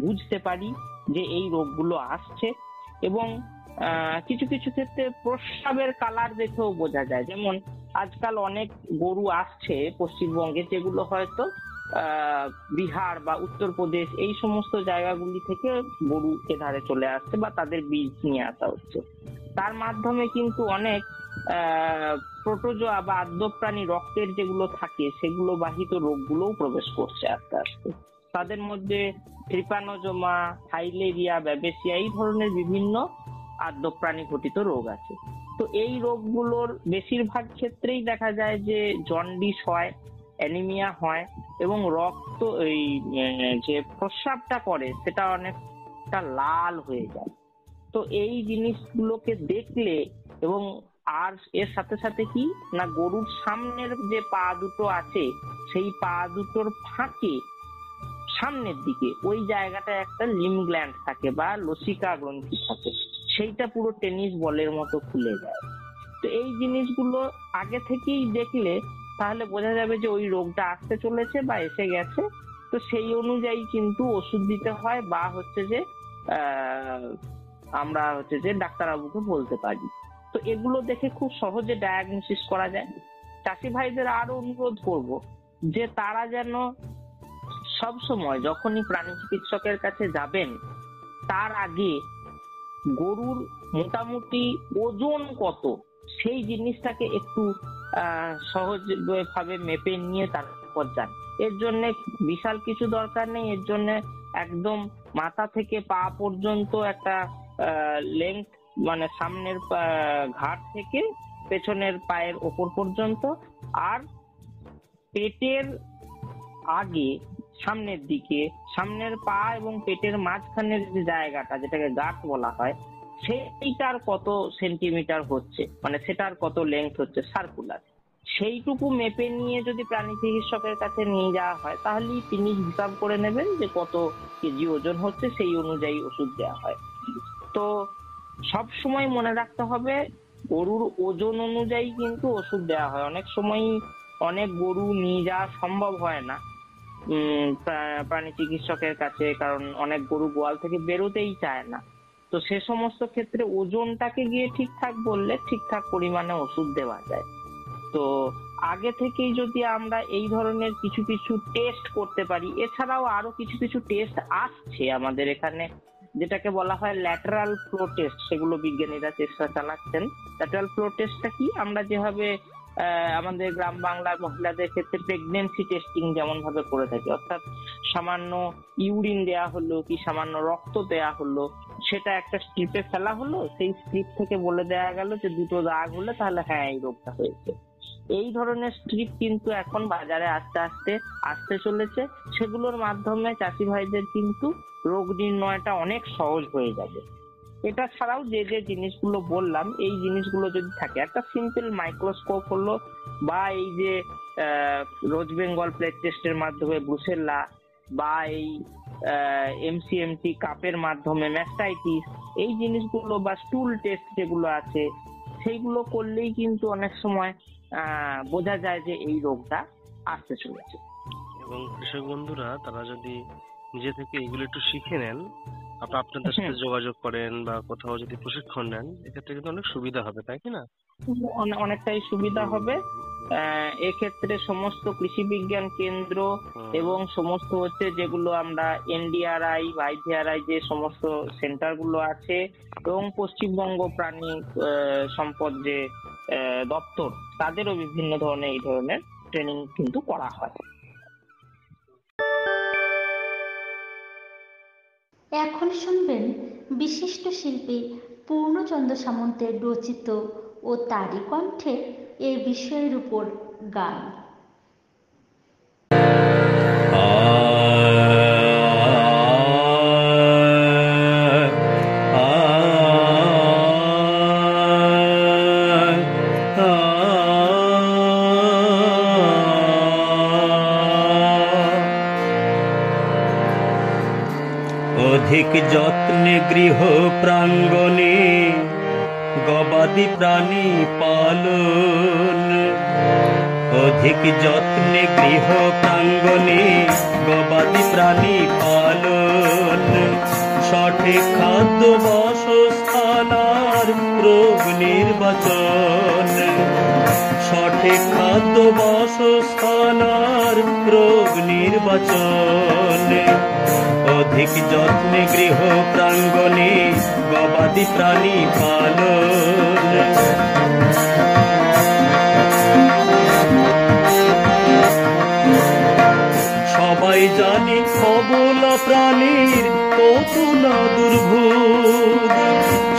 বুঝতে পারি যে এই রোগগুলো আসছে, এবং কিছু কিছু ক্ষেত্রে প্রস্রাবের কালার দেখেও বোঝা যায়। যেমন আজকাল অনেক গরু আসছে পশ্চিমবঙ্গে, যেগুলো হয়তো বিহার বা উত্তরপ্রদেশ এই সমস্ত জায়গাগুলি থেকে গরু এধারে চলে আসছে, বা তাদের বীজ নিয়ে আসা হচ্ছে। তার মাধ্যমে কিন্তু অনেক প্রোটোজোয়া বা আদ্য প্রাণী রক্তের যেগুলো থাকে, সেগুলো বাহিত রোগগুলোও প্রবেশ করছে আস্তে আস্তে। তাদের মধ্যে ট্রিপানোজোমা, থাইলেরিয়া, ব্যাবেসিয়া, এই ধরনের বিভিন্ন আদ্য প্রাণী ঘটিত রোগ আছে। তো এই রোগগুলোর বেশিরভাগ ক্ষেত্রেই দেখা যায় যে জন্ডিস হয়, অ্যানিমিয়া হয়, এবং রক্ত, এই যে প্রস্রাবটা করে সেটা অনেকটা লাল হয়ে যায়। তো এই জিনিসগুলোকে দেখলে, এবং আর এর সাথে সাথে কি না, গরুর সামনের যে পা দুটো আছে, সেই পা দুটোর ফাঁকে সামনের দিকে ওই জায়গাটায় একটা লিম গ্ল্যান্ড থাকে বা লসিকা গ্রন্থি থাকে, সেইটা পুরো টেনিস বলের মতো খুলে যায়। তো এই জিনিসগুলো আগে থেকেই দেখলে তাহলে বোঝা যাবে যে ওই রোগটা আসতে চলেছে বা এসে গেছে। তো সেই অনুযায়ী কিন্তু ওষুধ দিতে হয়, বা হচ্ছে যে আমরা হচ্ছে যে ডাক্তারবাবুকে বলতে পারি। তো এগুলো দেখে খুব সহজে ডায়াগনোসিস করা যায়। চাষি ভাইদের আরো অনুরোধ করব যে তারা যেন সব সময় যখনই প্রাণী চিকিৎসকের কাছে যাবেন, তার আগে গরুর মোটামুটি ওজন কত, সেই জিনিসটাকে একটু সহজ ভাবে মেপে নিয়ে তারপর যান। এর জন্য বিশাল কিছু দরকার নেই, এর জন্য একদম মাথা থেকে পা পর্যন্ত একটা লেংথ, মানে সামনের ঘাট থেকে পেছনের পায়ের ওপর পর্যন্ত, আর পেটের আগে সামনের দিকে, সামনের পা এবং পেটের মাঝখানের যে জায়গাটা যেটাকে গাঁট বলা হয়, সেইটার কত সেন্টিমিটার হচ্ছে, মানে সেটার কত লেন্থ হচ্ছে সার্কুলার, সেইটুকু মেপে নিয়ে যদি প্রাণী চিকিৎসকের কাছে নিয়ে যাওয়া হয় তাহলে তিনি হিসাব করে নেবেন যে কত কেজি ওজন হচ্ছে, সেই অনুযায়ী ওষুধ দেওয়া হয়। তো সব সময় মনে রাখতে হবে গরুর ওজন অনুযায়ী কিন্তু ওষুধ দেওয়া হয়। অনেক সময় অনেক গরু নিয়ে যাওয়া সম্ভব হয় না প্রাণী চিকিৎসকের কাছে, কারণ অনেক গরু গোয়াল থেকে বেরোতেই চায় না। তো সে সমস্ত ক্ষেত্রে ওজনটাকে গিয়ে ঠিকঠাক বললে ঠিকঠাক পরিমাণে ওষুধ দেওয়া যায়। তো আগে থেকেই যদি আমরা এই ধরনের কিছু কিছু টেস্ট করতে পারি, এছাড়াও আরো কিছু কিছু টেস্ট আসছে আমাদের এখানে, যেটাকে বলা হয় ল্যাটারাল ফ্লো টেস্ট, সেগুলো বিজ্ঞানীরা চেষ্টা চালাচ্ছেন। ল্যাটারাল ফ্লো টেস্টটা কি, আমরা যেভাবে আমাদের গ্রাম বাংলার মহিলাদের ক্ষেত্রে প্রেগনেন্সি টেস্টিং যেমন ভাবে করে থাকি, অর্থাৎ সামান্য ইউরিন দেয়া হলো কি সামান্য রক্ত দেয়া হলো, সেটা একটা স্ট্রিপে ফেলা হলো, সেই স্ট্রিপ থেকে বলে দেওয়া গেল যে দুটো দাগ হলে তাহলে হ্যাঁ এই রোগটা হয়েছে। এই ধরনের স্ট্রিপ কিন্তু এখন বাজারে আস্তে আস্তে আসতে চলেছে। সেগুলোর মাধ্যমে চাষি ভাইদের কিন্তু রোগ নির্ণয়টা অনেক সহজ হয়ে যাবে। এটা ছাড়াও যে যে জিনিসগুলো বললাম, এই জিনিসগুলো যদি থাকে, একটা সিম্পল মাইক্রোস্কোপ হলো, বা এই যে রোজ বেঙ্গল প্লেট টেস্টের মাধ্যমে ব্রুসেল্লা, বা এই এমসিএমটি কাপের মাধ্যমে ম্যাস্টাইটিস, এই জিনিসগুলো, বা স্টুল টেস্ট যেগুলো আছে, সেইগুলো করলেই কিন্তু অনেক সময় বোঝা যায় যে এই রোগটা আসতে চলেছে। এবং কৃষক বন্ধুরা তারা যদি নিজে থেকে এগুলো একটু শিখে নেন, আপনাদের সাথে যোগাযোগ করেন বা কোথাও যদি প্রশিক্ষণ নেন, এক্ষেত্রে কিন্তু অনেক সুবিধা হবে, তাই কি না? অনেকটাই সুবিধা হবে। এক্ষেত্রে সমস্ত কৃষি বিজ্ঞান কেন্দ্র এবং সমস্ত হচ্ছে যেগুলো আমরা এনডিআরআই বা আইভিআরআই যে সমস্ত সেন্টার গুলো আছে, এবং পশ্চিমবঙ্গ প্রাণী সম্পদ যে দপ্তর, তাদেরও বিভিন্ন ধরনের এই ধরনের ট্রেনিং কিন্তু করা হয়। এখন শুনবেন বিশিষ্ট শিল্পী পূর্ণচন্দ্র সামন্তের রচিত ও তারই কণ্ঠে এই বিষয়ের উপর গান। অধিক যত্নে গৃহ প্রাঙ্গণে গবাদি প্রাণী পালন, অধিক যত্নে গৃহ প্রাঙ্গণে গবাদি প্রাণী পালন, সঠিক খাদ্য বাসস্থান আর রোগ নির্বাচন, সঠিক খাদ্য বাসস্থান আর রোগ নির্বাচন, অধিক যত্নে গৃহ প্রাঙ্গণে গবাদি প্রাণী পালন। সবাই জানি অবলা প্রাণীর কত না দুর্ভোগ,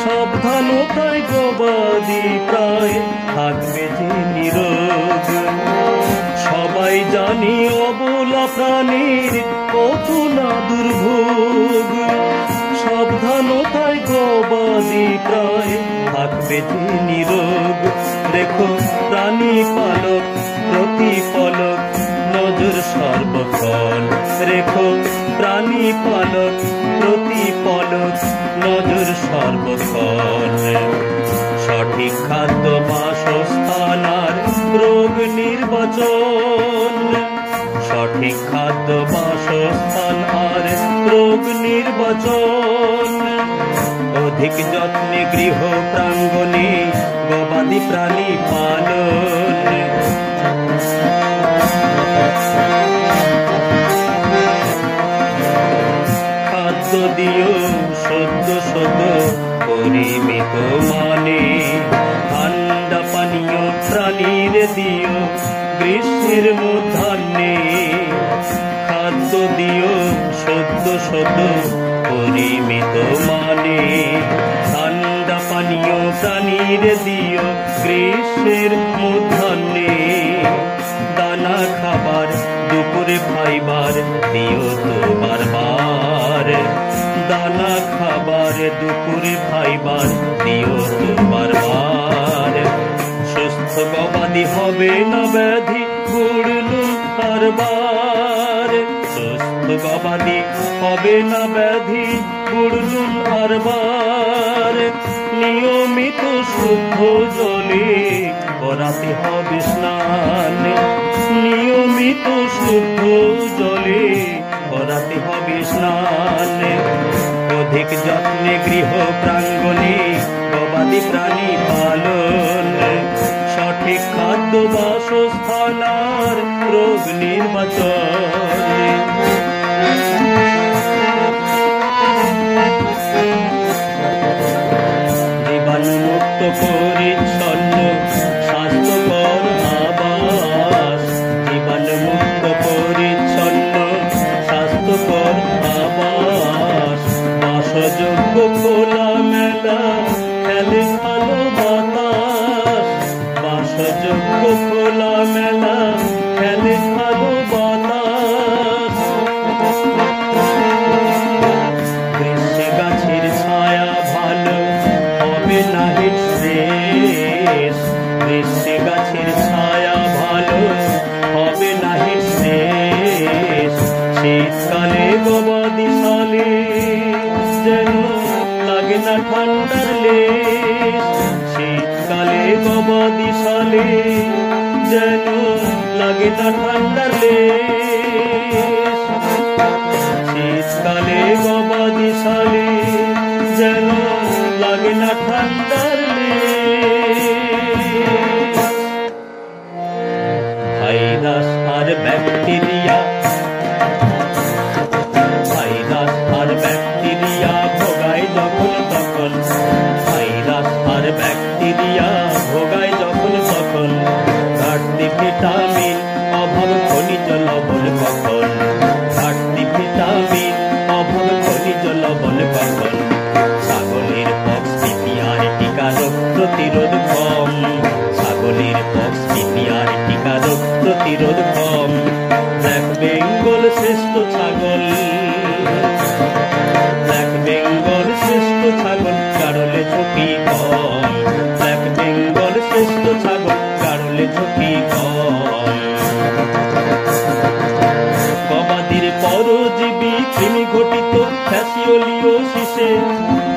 সাবধানতায় গবাদি প্রায় থাকবে যে নিরোগ। সবাই জানি অবলা প্রাণীর কত না দুর্ভোগ, সাবধানতায় গবাদি প্রায় থাকবে যে নিরোগ। দেখো প্রাণী পালক প্রতিপালক নজর সর্বক্ষণ, রেখো প্রাণী পালক প্রতিপালক নজর সর্বক্ষণ, সঠিক খাদ্য বাসস্থান আর রোগ নির্বাচন, সঠিক খাদ্য বাসস্থান আর রোগ নির্বাচন, অধিক যত্নে গৃহ প্রাঙ্গণে গবাদি প্রাণী পালন। খাদ্য দিও সদ্য সদ্য পরিমিত মানে, ঠান্ডা পানীয় প্রাণীর দিও গ্রীষ্মের মধ্যাহ্নে, খাদ্য দিও সদ্য সদ্য পরিমিত মানে, ঠান্ডা পানীয় প্রাণীর দিও গ্রীষ্মের মধ্যাহ্নে, দানা খাবার দুপুরে ফাইবার দিও দুপুরে খাইবার দিও তোমার বার। সুস্থ গবাদি হবে না ব্যাধি গুড় নুন কারবার। সুস্থ গবাদি হবে না ব্যাধি গুড় নুন কারবার। নিয়মিত শুদ্ধ জলে করাতে হবে স্নান। নিয়মিত শুদ্ধ জলে করাতে হবে স্নান। অধিক যত্নে গৃহ প্রাঙ্গণে গবাদি প্রাণী পালন। সঠিক খাদ্য বাসস্থান আর রোগ নির্বাচন। জীবাণুমুক্ত পরিচ্ছন্ন স্বাস্থ্যকর আবাস। জীবাণুমুক্ত পরিচ্ছন্ন স্বাস্থ্যকর আবাস। বাসযোগ্য খোলা মেলা খেলে ভালো বাতাস। বাসযোগ্য খোলা মেলা খেলে ভালো বাতাস। গ্রীষ্মে গাছের ছায়া ভালো হবে না হিট স্ট্রেস। গ্রীষ্মে গাছের ছায়া ভালো হবে না হিট স্ট্রেস। শীতকালে গবাদি সালে যেন লাগে না ঠান্ডার লেশ। শীতকালে গবাদি সালে যেন লাগে না ঠান্ডার লেশ। শীতকালে গবাদি সালে যেন লাগে না ঠান্ডার লেশ। ভাইরাস আর ব্যাকটেরিয়া, ভাইরাস আর ব্যাকটেরিয়া ভোগায় যখন তখন। ভাইরাস আর ব্যাকটেরিয়া ভোগায় যখন তখন। ঘাটতি ভিটামিন অভাব খনিজ লবণ কখন। ঘাটতি ভিটামিন অভাব খনিজ লবণ কখন। ছাগলের পক্স পিপিআর টিকা রোগ প্রতিরোধ কম। ছাগলের পক্স পিপিআর টিকা রোগ প্রতিরোধ কম। ব্ল্যাক বেঙ্গল শ্রেষ্ঠ ছাগল। ব্ল্যাক বেঙ্গল শ্রেষ্ঠ ছাগল কারলে ঝুঁকি কম। ব্ল্যাক বেঙ্গল শ্রেষ্ঠ ছাগল কারলে ঝুঁকি কম। গবাদির পরজীবী কৃমি ঘটিত ফ্যাসিওলিওসিসে।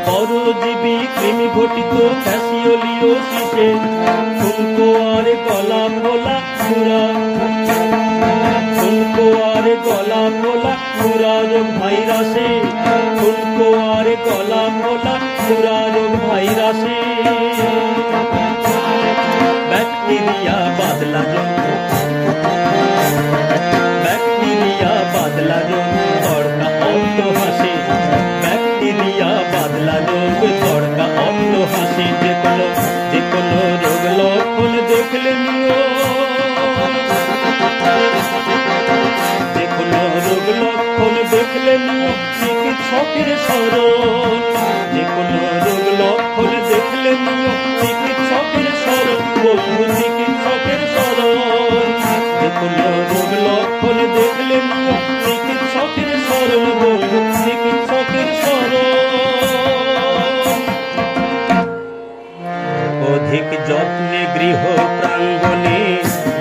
পরজীবী কৃমি ঘটিত ফ্যাসিওলিওসিসে ফুলকো আর গলা ফোলা খুরা। ফুলকো আর গলা ফোলা খুরা রোগ ভাইরাসে। ফুলকো আর গলা ফোলা খুরা রোগ ভাইরাসে। ব্যাকটেরিয়া বাদলা রোগ। ব্যাকটেরিয়া বাদলা রোগ তড়কা অন্ত হাসে। ব্যাকটেরিয়া বাদলা রোগ তড়কা অন্ত হাসে। যে কোনো রোগ লক্ষণ দেখলে নিও। যে কোনো রোগ লক্ষণ দেখলে নিও চিকিৎসকের শরণ। যে কোনো রোগ লক্ষণ দেখলে নিও চিকিৎসকের শরণ। বন্ধু চিকিৎসকের শরণ। যে কোনো রোগ লক্ষণ দেখলে নিও চিকিৎসকের শরণ। বন্ধু চিকিৎসকের শরণ। অধিক যত্নে গৃহ প্রাঙ্গণে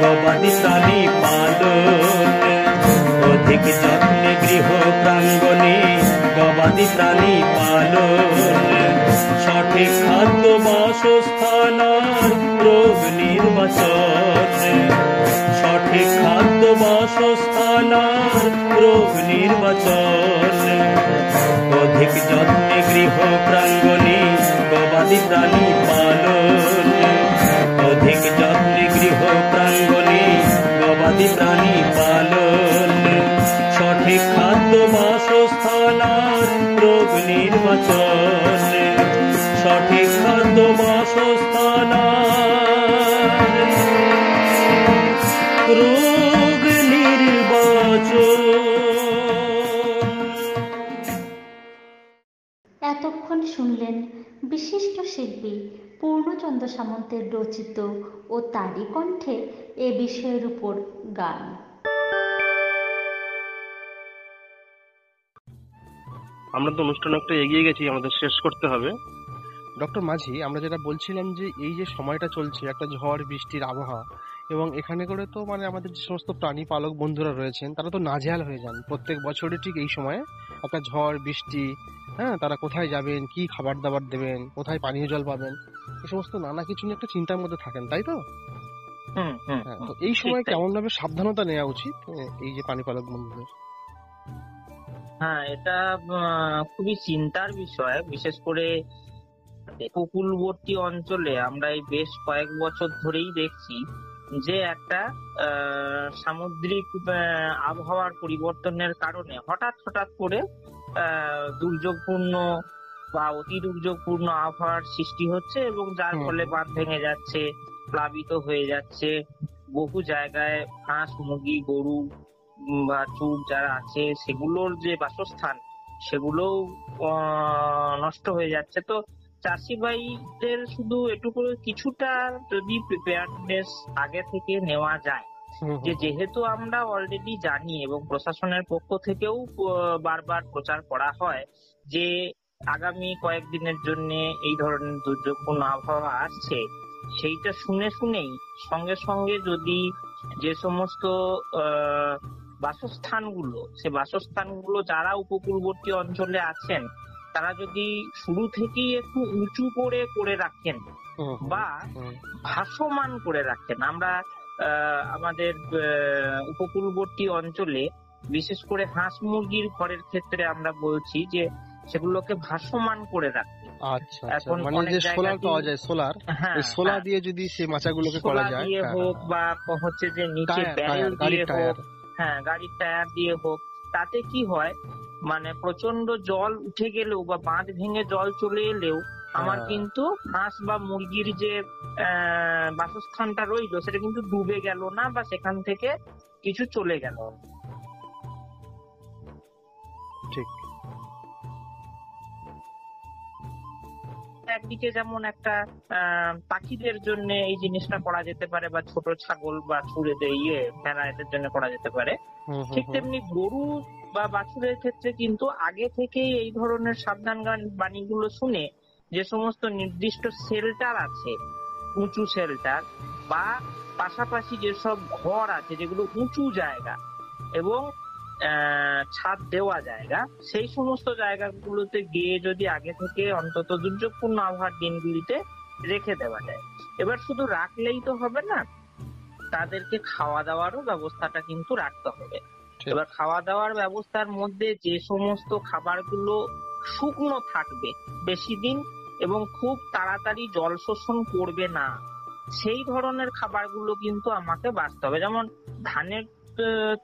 গবাদি প্রাণী পালন। অধিক যত্নে গৃহ প্রাঙ্গণে গবাদি প্রাণী পালন। সঠিক খাদ্য বাসস্থান আর রোগ নির্বাচন। সঠিক খাদ্য বাসস্থান আর রোগ নির্বাচন। অধিক যত্নে গৃহ প্রাঙ্গণে গবাদি প্রাণী পালন। অধিক যত্নে গৃহ প্রাঙ্গণে গবাদি প্রাণী পালন। সঠিক খাদ্য বাসস্থান আর রোগ নির্বাচন। সঠিক খাদ্য বাসস্থান আর রোগ নির্বাচন। এতক্ষণ শুনলেন বিশিষ্ট শিল্পী পূর্ণচন্দ্র সামন্তের রচিত ও তারই কণ্ঠে এ বিষয়ের উপর গান। আমরা তো অনুষ্ঠান একটা এগিয়ে গেছি, আমাদের শেষ করতে হবে। ডক্টর মাঝি, আমরা যেটা বলছিলাম যে এই যে সময়টা চলছে একটা ঝড় বৃষ্টির আবহাওয়া, এবং এখানে করে তো মানে আমাদের যে সমস্ত প্রাণী পালক বন্ধুরা রয়েছেন তারা তো নাজেহাল হয়ে যান প্রত্যেক বছরই ঠিক এই সময়ে। একটা ঝড় বৃষ্টি, হ্যাঁ, তারা কোথায় যাবেন, কি খাবার দাবার দেবেন, কোথায় পানীয় জল পাবেন, এই সমস্ত নানা কিছু নিয়ে একটা চিন্তার মধ্যে থাকেন, তাই তো? হ্যাঁ, তো এই সময় ঠিক তাই। কেমন ভাবে সাবধানতা নেওয়া উচিত এই যে প্রাণী পালক বন্ধুদের? হ্যাঁ, এটা খুবই চিন্তার বিষয়। বিশেষ করে উপকূলবর্তী অঞ্চলে আমরা এই বেশ কয়েক বছর ধরেই দেখছি যে একটা সামুদ্রিক আবহাওয়ার পরিবর্তনের কারণে হঠাৎ হঠাৎ করে দুর্যোগপূর্ণ বা অতি দুর্যোগপূর্ণ আবহাওয়ার সৃষ্টি হচ্ছে, এবং যার ফলে বাঁধ ভেঙে যাচ্ছে, প্লাবিত হয়ে যাচ্ছে। বহু জায়গায় হাঁস, মুরগি, গরু বা চুর যারা আছে সেগুলোর যে বাসস্থান সেগুলোও নষ্ট হয়ে যাচ্ছে। তো চাষি ভাইদের শুধু এটুকু কিছুটা যদি প্রিপেয়ারনেস আগে থেকে নেওয়া যায়, যে যেহেতু আমরা অলরেডি জানি এবং প্রশাসনের পক্ষ থেকেও বারবার প্রচার করা হয় যে আগামী কয়েকদিনের জন্য এই ধরনের দুর্যোগপূর্ণ আবহাওয়া আসছে, সেইটা শুনে শুনেই সঙ্গে সঙ্গে যদি যে সমস্ত বাসস্থানগুলো, সে বাসস্থানগুলো যারা উপকূলবর্তী অঞ্চলে আছেন তারা যদি শুরু থেকেই একটু উঁচু করে রাখেন বা ভাসমান করে রাখেন। আমরা আমাদের উপকূলবর্তী অঞ্চলে বিশেষ করে হাঁস মুরগির ঘরের ক্ষেত্রে আমরা বলছি যে সেগুলোকে ভাসমান করে রাখতে। আচ্ছা, মানে যে সোলার পাওয়া যায়, সোলার, ওই সোলার দিয়ে যদি সেই মাচাগুলোকে করা যায়, দিয়ে হোক বা হচ্ছে যে নিচে ব্যারেল দিয়ে হোক, হ্যাঁ গাড়ির টায়ার দিয়ে হোক, তাতে কি হয় মানে প্রচন্ড জল উঠে গেলেও বা বাঁধ ভেঙে জল চলে এলেও আমার কিন্তু হাঁস বা মুরগির যে বাসস্থানটা রইলো সেটা কিন্তু ডুবে গেল না বা সেখান থেকে কিছু চলে গেল। ঠিক। একদিকে যেমন একটা পাখিদের জন্য এই জিনিসটা করা যেতে পারে, বা ছোট ছাগল বা ভেড়া এদের জন্য করা যেতে পারে, ঠিক তেমনি গরু বা বাছুরের ক্ষেত্রে কিন্তু আগে থেকেই এই ধরনের সাবধান বাণীগুলো শুনে যে সমস্ত নির্দিষ্ট শেল্টার আছে, উঁচু শেল্টার বা পাশাপাশি যেসব ঘর আছে যেগুলো উঁচু জায়গা এবং ছাদ দেওয়া জায়গা, সেই সমস্ত জায়গাগুলোতে গিয়ে যদি আগে থেকে অন্তত দুর্যোগপূর্ণ আবহাওয়ার দিনগুলিতে রেখে দেওয়া যায়। এবার শুধু রাখলেই তো হবে না, তাদেরকে খাওয়া দাওয়ারও ব্যবস্থাটা কিন্তু রাখতে হবে। এবার খাওয়া দাওয়ার ব্যবস্থার মধ্যে যে সমস্ত খাবারগুলো শুকনো থাকবে বেশি দিন এবং খুব তাড়াতাড়ি জল শোষণ করবে না, সেই ধরনের খাবারগুলো কিন্তু আমাকে বাঁচতে হবে। যেমন ধানের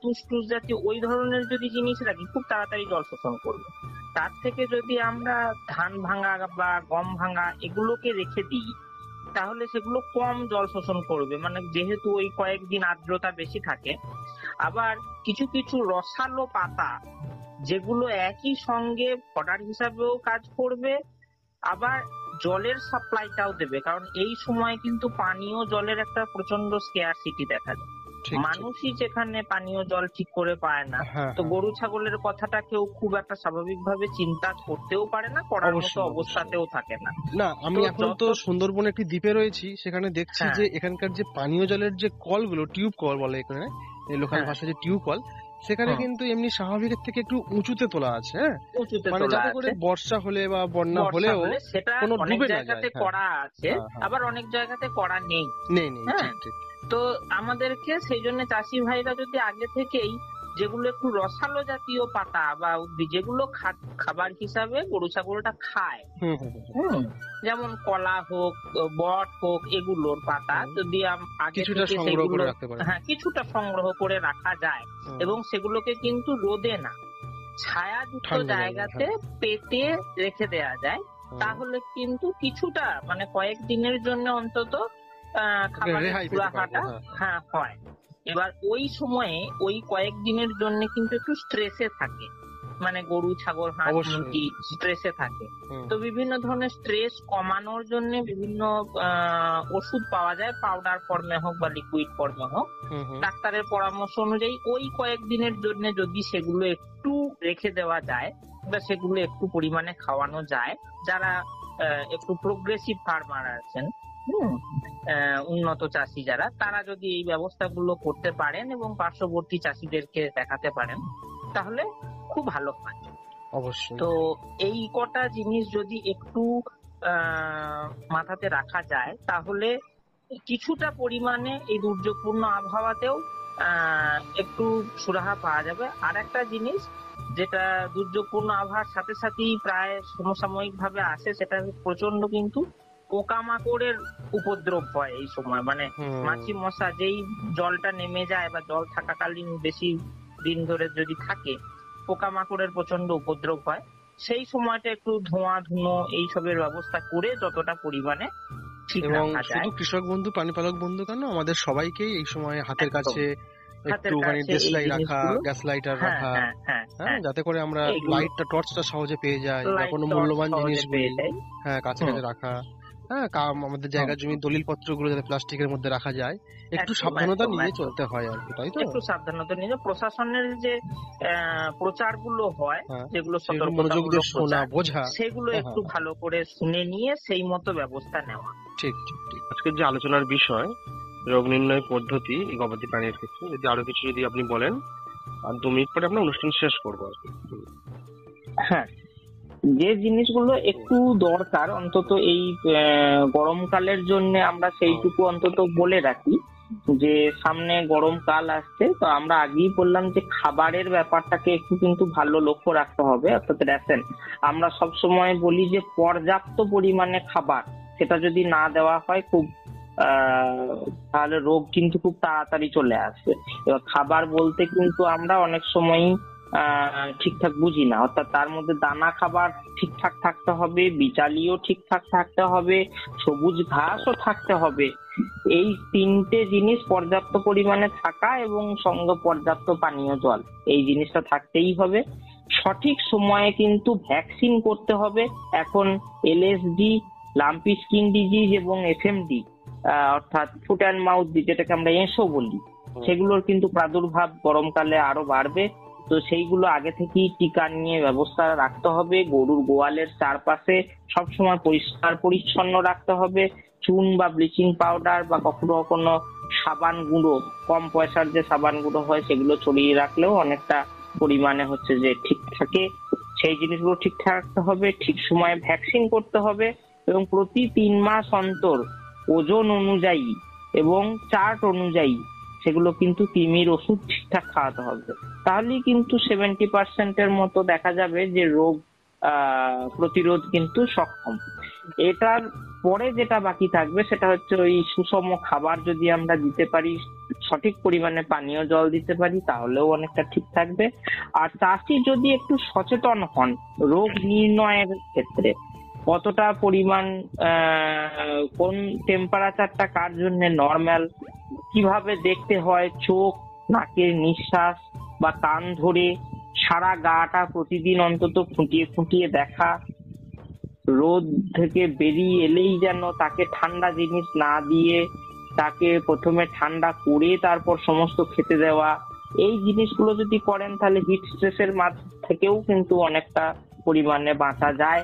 তুষ জাতীয় ওই ধরনের যদি জিনিস রাখি খুব তাড়াতাড়ি জল শোষণ করবে, তার থেকে যদি আমরা ধান ভাঙা বা গম ভাঙা এগুলোকে রেখে দিই তাহলে সেগুলো কম জল শোষণ করবে, মানে যেহেতু ওই কয়েকদিন আর্দ্রতা বেশি থাকে। আবার কিছু কিছু রসালো পাতা যেগুলো একই সঙ্গে ফডার হিসাবেও কাজ করবে, আবার জলের সাপ্লাইটাও দেবে, কারণ এই সময় কিন্তু পানীয় জলের একটা প্রচন্ড স্কেয়ারসিটি দেখা যায়। মানুষই যেখানে পানীয় জল ঠিক করে পায় না, তো গরু ছাগলের কথাটা কেউ খুব একটা স্বাভাবিকভাবে চিন্তা করতেও পারে না, করার মতো অবস্থাতেও থাকে না। না, আমি এখন তো সুন্দরবনে একটি দ্বীপে রয়েছি, সেখানে দেখছি যে এখানকার যে পানীয় জলের যে কলগুলো, টিউব কল বলে এখানে লোকাল ভাষায় যে টিউব কল, সেখানে কিন্তু এমনি স্বাভাবিকের থেকে একটু উঁচুতে তোলা আছে। মানে যাতে করে বর্ষা হলে বা বন্যা হলেও সেটা অনেক জায়গাতে করা আছে, আবার অনেক জায়গাতে করা নেই। তো আমাদেরকে সেই জন্য চাষি ভাইরা যদি আগে থেকেই যেগুলো একটু রসালো জাতীয় পাতা বা যেগুলো খাবার হিসাবে গরু ছাগলটা খায়, যেমন কলা হোক, বট হোক, এগুলোর পাতা যদি আগে কিছুটা সংগ্রহ করে রাখা যায় এবং সেগুলোকে কিন্তু রোদে না, ছায়াযুক্ত জায়গাতে পেতে রেখে দেয়া যায়, তাহলে কিন্তু কিছুটা মানে কয়েকদিনের জন্য অন্তত খাবারের সুরাহাটা হয়। এবার ওই সময়ে ওই কয়েকদিনের জন্য কিন্তু একটু স্ট্রেসে থাকে, মানে গরু, ছাগল, হাঁস, অবশ্যই। মুরগি স্ট্রেসে থাকে। হুম, তো বিভিন্ন ধরনের স্ট্রেস কমানোর জন্য বিভিন্ন ওষুধ পাওয়া যায়, পাউডার ফর্মে হোক বা লিকুইড ফর্মে হোক। হুম, হুম, ডাক্তারের পরামর্শ অনুযায়ী ওই কয়েকদিনের জন্য যদি সেগুলো একটু রেখে দেওয়া যায় বা সেগুলো একটু পরিমাণে খাওয়ানো যায়, যারা একটু প্রোগ্রেসিভ ফার্মার আছেন, উন্নত চাষি যারা, তারা যদি এই ব্যবস্থাগুলো করতে পারেন এবং পার্শ্ববর্তী চাষিদেরকে দেখাতে পারেন তাহলে খুব ভালো হয়। অবশ্যই। তো এই কটা জিনিস যদি একটু মাথাতে রাখা যায় তাহলে কিছুটা পরিমাণে এই দুর্যোগপূর্ণ আবহাওয়াতেও একটু সুরাহা পাওয়া যাবে। আর একটা জিনিস যেটা দুর্যোগপূর্ণ আবহাওয়ার সাথে সাথেই প্রায় সমসাময়িক ভাবে আসে, সেটা প্রচন্ড কিন্তু পোকামাকড়ের উপদ্রব হয় এই সময়। মানে হুম, মাছি মশা যেই জলটা নেমে যায় বা জল থাকাকালীন বেশি দিন ধরে যদি থাকে, পোকামাকড়ের প্রচন্ড উপদ্রব হয়। সেই সময়টা একটু ধোঁয়া ধুনো এইসবের ব্যবস্থা করে যতটা পরিমাণে ঠিক এবং রাখা যায়। শুধু কৃষক বন্ধু, প্রাণীপালক বন্ধু কেন, আমাদের সবাইকেই এই সময় হাতের একদম। কাছে হাতের একটুখানি কাছে দেশলাই এই রাখা, জিনিসগুলো, গ্যাস লাইটার হ্যাঁ রাখা, হ্যাঁ হ্যাঁ হ্যাঁ, হ্যাঁ, যাতে করে আমরা এইগুলো লাইটটা, টর্চটা সহজে পেয়ে যাই, বা লাইট কোনো টর্চ মূল্যবান সহজে জিনিসগুলি পেয়ে যাই। হ্যাঁ কাছে কাছে রাখা। হ্যাঁ, আমাদের জায়গা জমি দলিল পত্রগুলো যাতে প্লাস্টিকের মধ্যে রাখা যায়, একটু একদম, সাবধানতা একদম, নিয়ে একদম। চলতে হয় আর কি, তাই তো? একটু সাবধানতা নিয়ে প্রশাসনের যে প্রচারগুলো হয়, হ্যাঁ, যেগুলো সেগুলো মনোযোগ দিয়ে সতর্কতামূলক শোনা, প্রচার, বোঝা। সেগুলো হ্যাঁ, একটু হ্যাঁ, ভালো করে শুনে নিয়ে সেই মতো ব্যবস্থা নেওয়া। ঠিক ঠিক ঠিক। আজকের যে আলোচনার বিষয় রোগ নির্ণয় পদ্ধতি এই গবাদি প্রাণীর ক্ষেত্রে, যদি আরো কিছু যদি আপনি বলেন, আর 2 মিনিট পরে আমরা অনুষ্ঠান শেষ করবো আর কি। হ্যাঁ, যে জিনিসগুলো একটু দরকার অন্তত এই গরমকালের জন্য আমরা সেইটুকু অন্তত বলে রাখি, যে সামনে গরমকাল আসছে, তো আমরা আগেই বললাম যে খাবারের ব্যাপারটাকে একটু কিন্তু ভালো লক্ষ্য রাখতে হবে। অর্থাৎ রেশন, আমরা সব সময় বলি যে পর্যাপ্ত পরিমাণে খাবার, সেটা যদি না দেওয়া হয় খুব তাহলে রোগ কিন্তু খুব তাড়াতাড়ি চলে আসবে। এবার খাবার বলতে কিন্তু আমরা অনেক সময়ই ঠিকঠাক বুঝি না। অর্থাৎ তার মধ্যে দানা খাবার ঠিকঠাক থাকতে হবে, বিচালিও ঠিকঠাক থাকতে হবে, সবুজ ঘাসও থাকতে হবে। এই 3টে জিনিস পর্যাপ্ত পরিমাণে থাকা এবং সঙ্গে পর্যাপ্ত পানীয় জল, এই জিনিসটা থাকতেই হবে। সঠিক সময়ে কিন্তু ভ্যাকসিন করতে হবে। এখন এলএসডি, লাম্পি স্কিন ডিজিজ এবং এফএমডি অর্থাৎ ফুট অ্যান্ড মাউথ ডিজিজ, যেটাকে আমরা এসও বলি, সেগুলোর কিন্তু প্রাদুর্ভাব গরমকালে আরো বাড়বে। তো সেইগুলো আগে থেকেই টিকা নিয়ে ব্যবস্থা রাখতে হবে। গরুর গোয়ালের চারপাশে সবসময় পরিষ্কার পরিচ্ছন্ন রাখতে হবে। চুন বা ব্লিচিং পাউডার বা কখনো কখনো সাবান গুঁড়ো, কম পয়সার যে সাবান গুঁড়ো হয়, সেগুলো ছড়িয়ে রাখলেও অনেকটা পরিমাণে হচ্ছে যে ঠিক থাকে। সেই জিনিসগুলো ঠিকঠাক রাখতে হবে, ঠিক সময়ে ভ্যাকসিন করতে হবে এবং প্রতি 3 মাস অন্তর ওজন অনুযায়ী এবং চার্ট অনুযায়ী সেগুলো কিন্তু কৃমির ওষুধ ঠিকঠাক খাওয়াতে হবে। তাহলেই কিন্তু 70% মতো দেখা যাবে যে রোগ প্রতিরোধ কিন্তু সক্ষম। এটার পরে যেটা বাকি থাকবে সেটা হচ্ছে ওই সুষম খাবার যদি আমরা দিতে পারি, সঠিক পরিমাণে পানীয় জল দিতে পারি, তাহলেও অনেকটা ঠিক থাকবে। আর চাষি যদি একটু সচেতন হন রোগ নির্ণয়ের ক্ষেত্রে, কতটা পরিমাণ কোন টেম্পারেচারটা কার জন্য নরমাল, কিভাবে দেখতে হয় চোখ, নাকের নিঃশ্বাস বা কান ধরে, সারা গাটা প্রতিদিন অন্তত ফুটিয়ে ফুটিয়ে দেখা, রোদ থেকে বেরিয়ে এলেই যেন তাকে ঠান্ডা জিনিস না দিয়ে তাকে প্রথমে ঠান্ডা করে তারপর সমস্ত খেতে দেওয়া, এই জিনিসগুলো যদি করেন তাহলে হিট স্ট্রেসের থেকেও কিন্তু অনেকটা পরিমাণে বাঁচা যায়।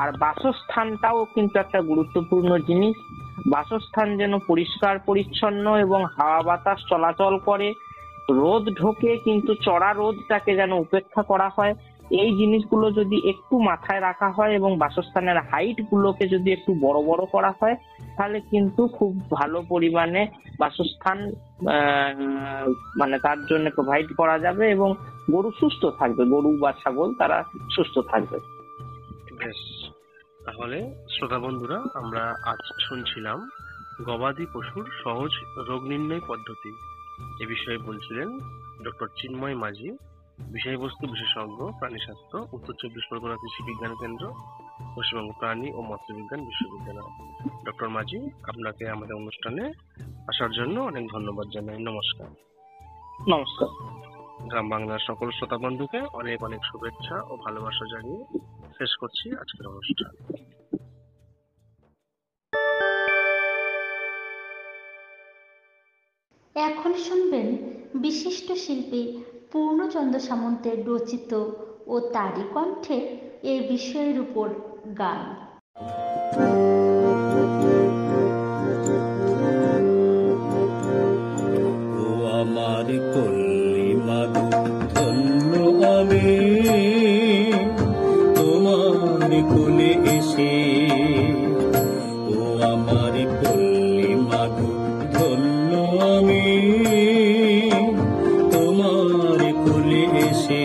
আর বাসস্থানটাও কিন্তু একটা গুরুত্বপূর্ণ জিনিস। বাসস্থান যেন পরিষ্কার পরিচ্ছন্ন এবং হাওয়া বাতাস চলাচল করে, রোদ ঢোকে কিন্তু চড়া রোদটাকে যেন উপেক্ষা করা হয়। এই জিনিসগুলো যদি একটু মাথায় রাখা হয় এবং বাসস্থানের হাইট গুলোকে যদি একটু বড় বড় করা হয়, তাহলে কিন্তু খুব ভালো পরিমাণে বাসস্থান মানে তার জন্য প্রোভাইড করা যাবে এবং গরু সুস্থ থাকবে, গরু বা ছাগল তারা সুস্থ থাকবে। বেশ, তাহলে শ্রোতা বন্ধুরা, আমরা আজ শুনছিলাম গবাদি পশুর সহজ রোগ নির্ণয় পদ্ধতি। এ বিষয়ে বলছিলেন ডক্টর চিন্ময় মাঝি, বিষয়বস্তু বিশেষজ্ঞ, প্রাণী স্বাস্থ্য, উত্তর 24 পরগনা কৃষি বিজ্ঞান কেন্দ্র, পশ্চিমবঙ্গ প্রাণী ও মৎস্য বিজ্ঞান বিশ্ববিদ্যালয়। ডক্টর মাঝি, আপনাকে আমাদের অনুষ্ঠানে আসার জন্য অনেক ধন্যবাদ জানাই। নমস্কার। নমস্কার। গ্রাম বাংলার সকল শ্রোতা বন্ধুকে অনেক অনেক শুভেচ্ছা ও ভালোবাসা জানিয়ে শেষ করছি আজকের অনুষ্ঠান। এখন শুনবেন বিশিষ্ট শিল্পী পূর্ণচন্দ্র সামন্তের রচিত ও তারই কণ্ঠে এই বিষয়ের উপর গান। ও আমার পল্লী মাগো ধন্য আমি তোমার কোলে এসে, ও আমার পল্লী মাগো ধন্য আমি তোমার কোলে এসে,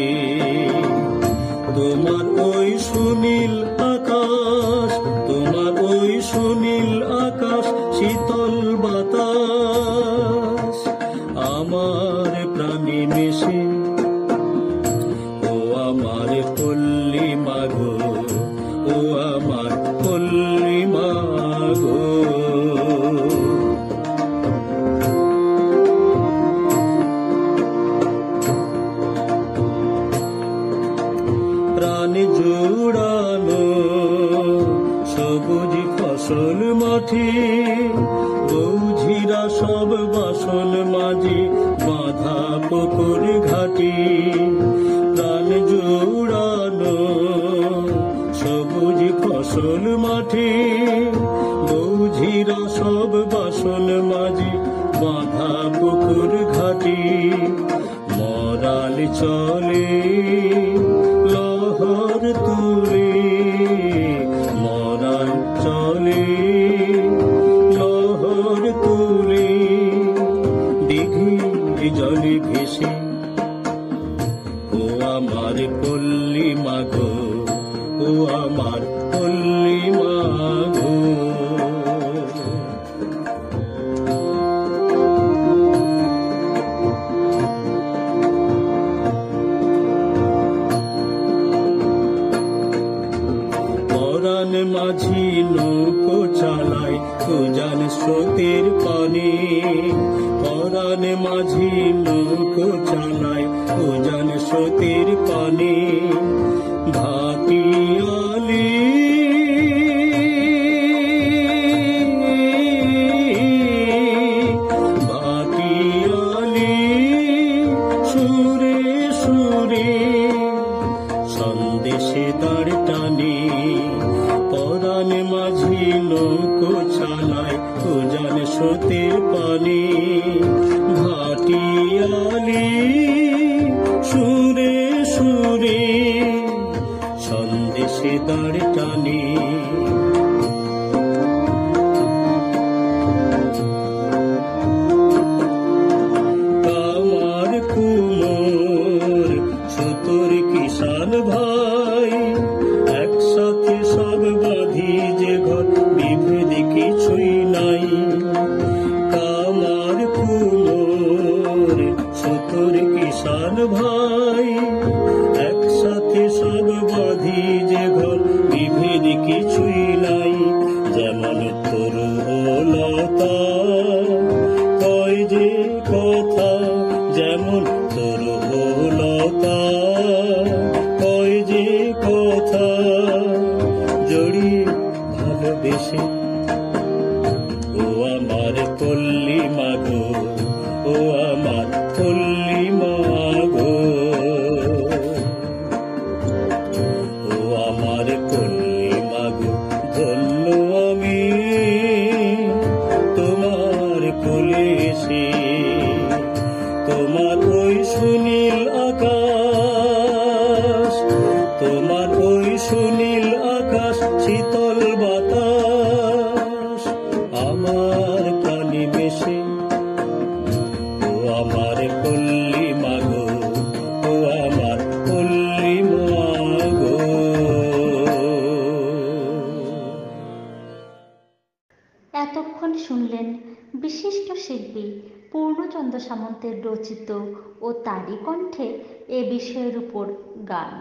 তোমার ওই সুনীল আকাশ, তোমার ওই সুনীল আকাশ, শীতল বাতাস আমার প্রাণে মিশে, ও আমার পল্লী মাগো, ও আমার পল্লী মাগো। প্রাণে জোড়ানো সবুজ ফসল মাঠে, বৌঝিরা সব বাসন মাঝে বাঁধা পুকুর ঘাটে। প্রাণ জোড়ানো সবুজ ফসল মাঠে, বৌঝিরা সব বাসন মাঝে বাঁধা পুকুর ঘাটে। মরাল চলে লহর তুলে, মরাল চলে লহর তুলে, দিঘির জলে ভেসে, ও আমার পল্লী মাগো, ও আমার পল্লী মাগো। পরাণ মাঝি নৌকো চালায় উজান স্রোতের পানে, পরাণ মাঝি নৌকো চালায় উজান স্রোতের পানে। ভাটিয়ালি ভাটিয়ালি সুরে সুরে সন্দেশে দাঁড় টানে, পরাণ মাঝি নৌকো চালায় উজান স্রোতের পানে। ভাটিয়ালি সুরে সুরে সন্দেশে দাঁড় টানে। কামার কুমোর সুতোর কিষান ভাই, একসাথে সব বাঁধি যে ঘর, বিভেদ কিছুই নাই। কামার কুমোর সুতোর কিষান ভাই, একসাথে সব বাঁধি যে ঘর, বিভেদ কিছুই নাই। যেমন তরু লতা কয় যে কথা, যেমন তরু লতা কয় যে কথা, জড়িয়ে ভালোবেসে, ও আমার পল্লী মাগো, ও আমার পল্লী মাগো। ও আমার পল্লী মাগো ধন্য আমি তোমার কোলে এসে, তোমার ওই সুনীল আকাশ, তোমার ওই সুনীল আকাশ, শীতল বাতাস আমার প্রাণে মিশে, ও আমার পল্লী মাগো, ও আমার পল্লী মাগো। এতক্ষণ শুনলেন বিশিষ্ট শিল্পী পূর্ণচন্দ্র সামন্তের রচিত ও তারই কণ্ঠে এ বিষয়ের উপর গান।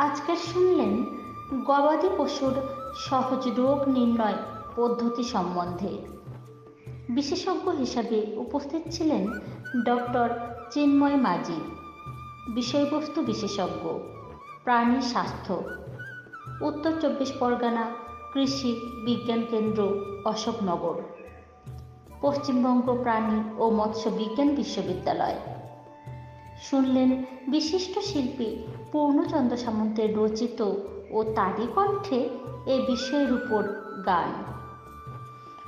আজকে শুনলেন গবাদি পশুর সহজ রোগ নির্ণয় পদ্ধতি সম্বন্ধে। বিশেষজ্ঞ হিসাবে উপস্থিত ছিলেন ডক্টর চিন্ময় মাঝি, বিষয়বস্তু বিশেষজ্ঞ, প্রাণী স্বাস্থ্য, উত্তর 24 পরগনা কৃষি বিজ্ঞান কেন্দ্র, অশোকনগর, পশ্চিমবঙ্গ প্রাণী ও মৎস্য বিজ্ঞান বিশ্ববিদ্যালয়। শুনলেন বিশিষ্ট শিল্পী পূর্ণচন্দ্র সামন্তের রচিত ও তারই কণ্ঠে এ বিষয়ের উপর গান।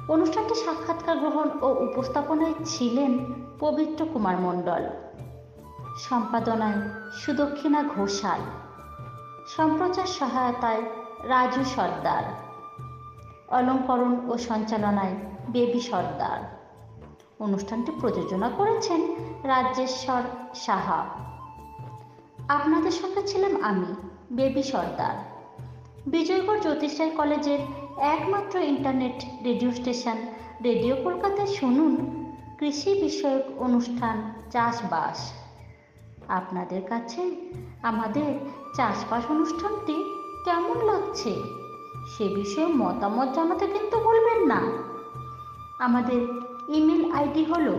অনুষ্ঠানটি সাক্ষাৎকার গ্রহণ ও উপস্থাপনায় ছিলেন পবিত্র কুমার মণ্ডল, সম্পাদনায় সুদক্ষিণা ঘোষাল, সম্প্রচার সহায়তায় রাজু সর্দার, অলঙ্করণ ও সঞ্চালনায় বেবি সর্দার। অনুষ্ঠানটি প্রযোজনা করেছেন রাজেশ্বর সাহা। আপনাদের সঙ্গে ছিলাম আমি, বেবি সর্দার। বিজয়গড় জ্যোতিষরায় কলেজের একমাত্র ইন্টারনেট রেডিও স্টেশন রেডিও কলকাতায় শুনুন কৃষি বিষয়ক অনুষ্ঠান চাষবাস। আপনাদের কাছে আমাদের চাষবাস অনুষ্ঠানটি কেমন লাগছে সে বিষয়ে মতামত জানাতে কিন্তু ভুলবেন না। আমাদের ইমেল আইডি হল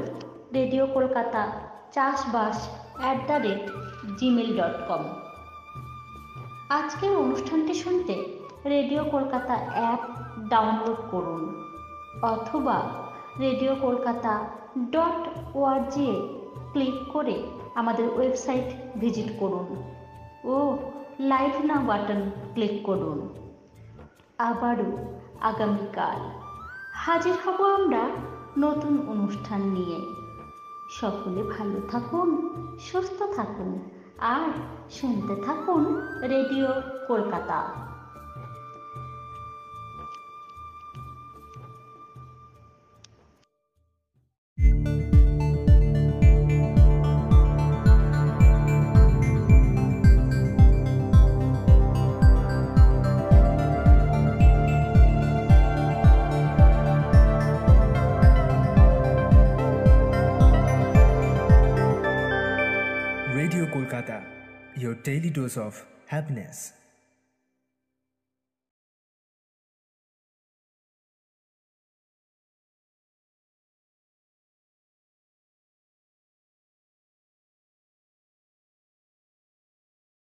radiokolkata.chasbas@gmail.com। আজকের অনুষ্ঠানটি শুনতে রেডিও কলকাতা অ্যাপ ডাউনলোড করুন অথবা radiokолkata.org এ ক্লিক করে আমাদের ওয়েবসাইট ভিজিট করুন ও লাইভ নাও বাটন ক্লিক করুন। আবারও আগামীকাল হাজির হব আমরা নতুন অনুষ্ঠান নিয়ে। সকলে ভালো থাকুন, সুস্থ থাকুন আর শুনতে থাকুন radio Kolkata. Radio Kolkata, your daily dose of happiness.